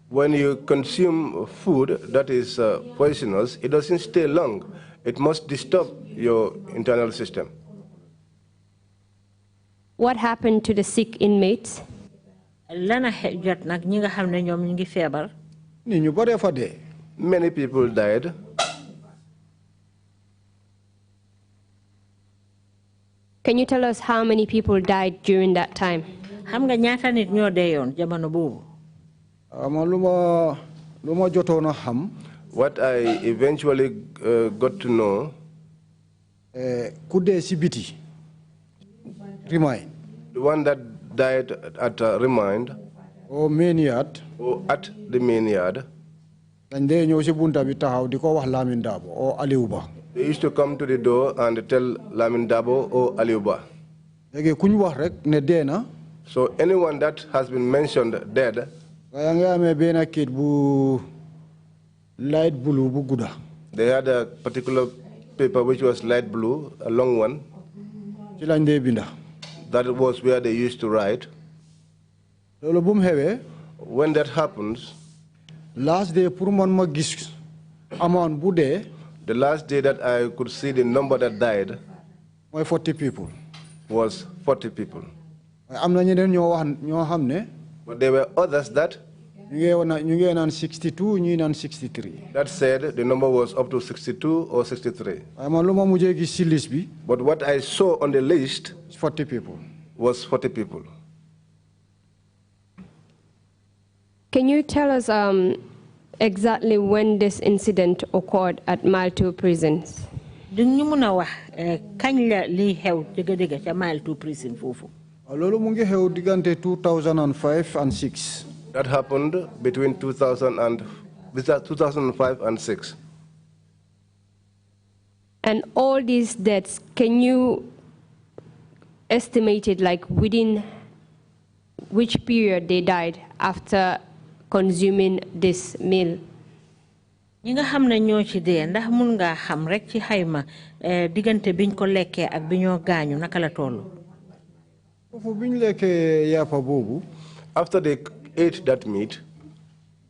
When you consume food that is poisonous, it doesn't stay long. It must disturb your internal system. What happened to the sick inmates? Lana jot nak ñi nga xamné ñom ñi ngi feebar. Ni ñu bari fa dé. Many people died. Can you tell us how many people died during that time? Xam nga ñaata nit ñoo deeyoon jamono boobu? Luma jotoona xam. What I eventually got to know. Ku dee ci biti. Remind. The one that died at Remind. Or main yard. Or at the main yard. And then you see bunta bitahaw di ko wax Lamin Dabo or Aliuba. They used to come to the door and tell Lamin Dabo or Aliuba. Legi kuñ wax rek ne dee na. So anyone that has been mentioned dead. Nga nga amé bena kit bu light blue bu gudda. They had a particular paper which was light blue, a long one. Ci lañ dé binda. That was where they used to write. Lolu bum xewé. When that happens, last day pour man ma gis amone bu dé. The last day that I could see the number that died. Moy 40 people. Was 40 people. Am na ñeneen ñoo wax ñoo xamné. But there were others that. ñu ngi naan 62 ñi naan 63. That said the number was up to 62 or 63. Man lu ma mujjé gis ci liste bi. But what I saw on the list. 40 people. Was 40 people. Can you tell us exactly when this incident occurred at Mile 2 prisons? Duñu mëna wax kañ la li xew dëgg-dëgg ca Mile 2 prison fofu. Lolu mu ngi xew digante 2005 and 6. That happened between 2005 and 6. And all these deaths, can you estimate it like within which period they died after consuming this meal? Ñi nga xam ne ñoo ci dee ndax mun nga xam rek ci xayma diggante biñ ko lekkee ak bi ñoo gaañu naka la toll. Foofu biñ lekkee yàppa boobu. After they ate that meat.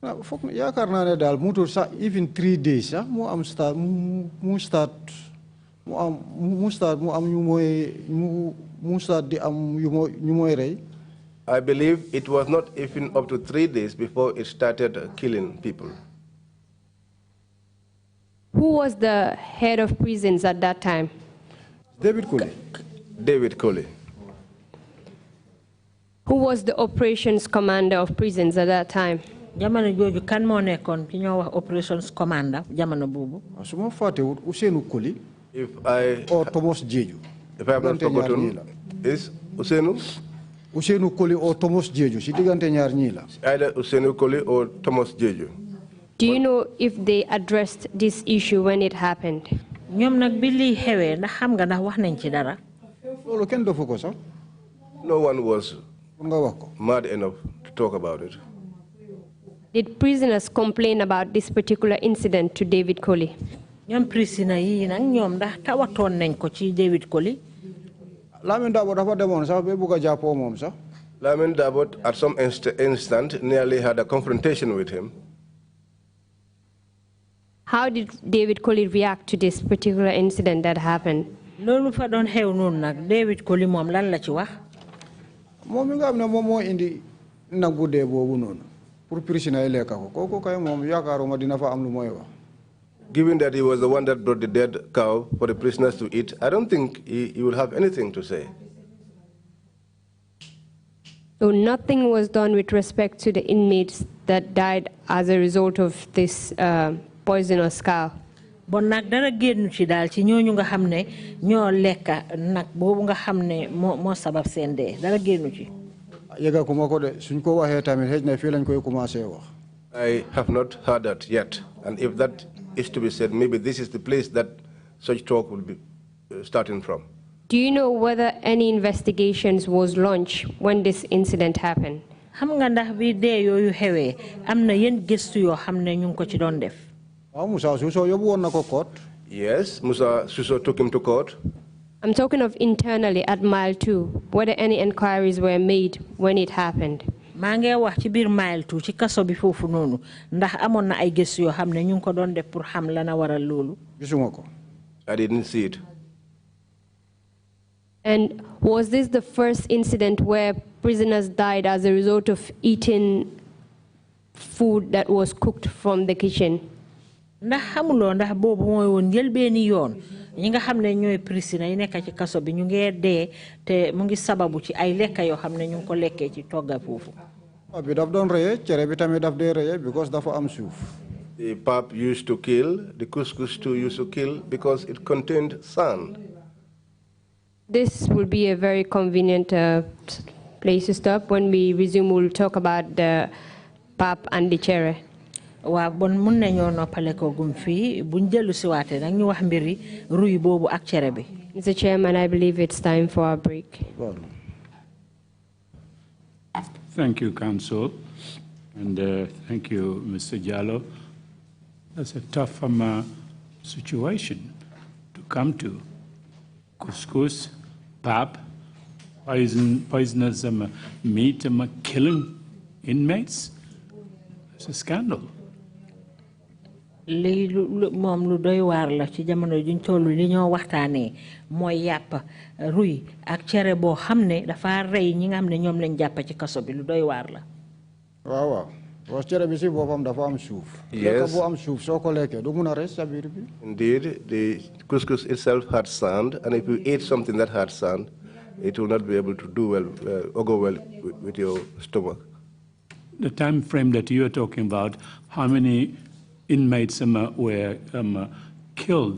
Foog yaakaar naa ne daal mutul sax even 3 days sax mu am start mu am ñu start di am ñu mooy rey. I believe it was not even up to 3 days before it started killing people. Who was the head of prisons at that time? David Colley. David Colley. Who was the operations commander of prisons at that time? Jamono joju kan mo nekkon ki ñoo wax operations commander jamono bobu. Suma faté wut Ousseynou Colley. If I or Thomas Jeju. If I have not forgotten, is Ousseynou Colley or Thomas Jeju si digante ñaar ñi la. Either Ousseynou Colley or Thomas Jeju. Do you know if they addressed this issue when it happened? Ñom nak bi li xewé ndax xam nga ndax wax nañ ci dara. Lolu kenn defu ko sax. No one was mad enough to talk about it. Did prisoners complain about this particular incident to David Colley? Ñom prisoner yi nak ñom ndax tawaton nañ ko ci David Colley. Lamin Dabo dafa demone sax be buga jappo mom sax. Lamin Dabo at some instant nearly had a confrontation with him. How did David Colley react to this particular incident that happened? Lolu fa don xew non nak David Colley mom lan la ci wax? Mom mi nga am ne mom mo indi nak bu dee bobu non pour prisoner yi lekka ko kooku kay mom yaakaaruma dina fa am lu moy wax. Given that he was the one that brought the dead cow for the prisoners to eat, I don't think he will have anything to say. So nothing was done with respect to the inmates that died as a result of this poisonous cow? Bon nak dara génnu ci daal ci ñooñu nga xam ne ñoo lekka nag boobu nga xam ne moo sabab seen dee dara génnu ci. Yega kuma ko de suñ ko waxee tamit xëj na fii lañ koy commencé wax. I have not heard that yet, and if that is to be said, maybe this is the place that such talk will be starting from. Do you know whether any investigations was launched when this incident happened? Xam nga ndax bi dee yooyu xewee am na yenn gëstu yoo xam ne ñu ngi ko ci doon def. Musa Suso yóbbu woon na ko court. Yes, Musa Suso took him to court. I'm talking of internally at Mile 2, whether any inquiries were made when it happened. Maa ngi wax ci biir Mile 2 ci kaso bi foofu noonu ndax amoon na ay gëstu yoo xam ne ñu ngi ko doon def pour xam la na waral loolu. Gisuma ko. I didn't see it. And was this the first incident where prisoners died as a result of eating food that was cooked from the kitchen? Ndax xamuloo ndax boobu mooy woon njëlbeeni yoon ñi nga xam ne ñooy prisoner yi nekk ci kaso bi ñu ngi dee te mu ngi sababu ci ay lekka yoo xam ne ñu ngi ko lekkee ci togga foofu. Bi daf doon reye cere bi tamit daf dee reye because dafa am suuf. The pap used to kill, the couscous too used to kill because it contained sand. This will be a very convenient place to stop. When we resume, we'll talk about the pap and the Trrc. bon mun nañoo noppale ko gum fii buñ dellu si waatee nag ñu wax mbiri ruy boobu ak Trrc bi. Mr. Chairman, I believe it's time for a break. Thank you, Council, and thank you, Mr. Jallow. That's a tough situation to come to. Couscous, pap, poisonous meat, killing inmates. It's a scandal. Lii moom lu doy waar la ci jamono juñ tollu li ñoo waxtaanee mooy yàpp ruy ak Trrc boo xam ne dafa rey ñi nga xam ne ñoom lañ jàpp ci kaso bi lu doy waar la. waaw waaw was Trrc bi si boppam dafa am suuf. Yes. boo am suuf soo ko lekkee du mun a res sa biir bi. Indeed, the couscous itself had sand, and if you ate something that had sand, it will not be able to do well or go well with your stomach. The time frame that you are talking about, how many inmates were killed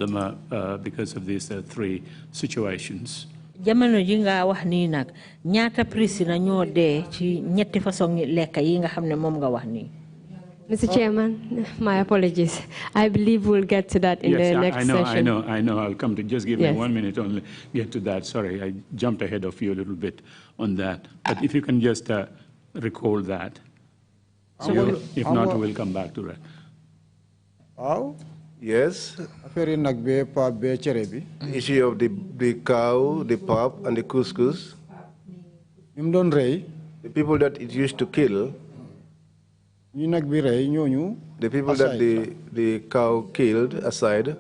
because of these three situations? Jamono ji nga wax nii nag ñaata prisoner ñoo dee ci ñetti façon lekk yi nga xam ne moom nga wax nii. Mr. Chairman, my apologies. I believe we'll get to that in the next session. I know. I'll come to, just give me 1 minute only, get to that. Sorry, I jumped ahead of you a little bit on that. But if you can just recall that. If not, we'll come back to that. How? Yes. The issue of the cow, the pap, and the couscous. The people that it used to kill. The people that the cow killed aside.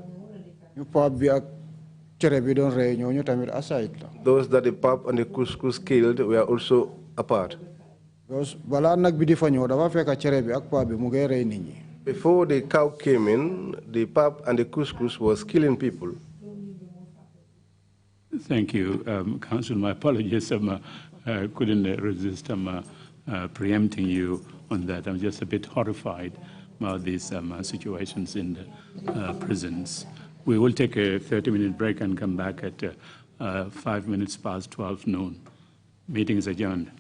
Those that the pap and the couscous killed were also apart. Before the cow came in, the pap and the couscous was killing people. Thank you, Council. My apologies. I couldn't resist preempting you on that. I'm just a bit horrified about these situations in the prisons. We will take a 30-minute break and come back at 5 minutes past 12 noon. Meeting is adjourned.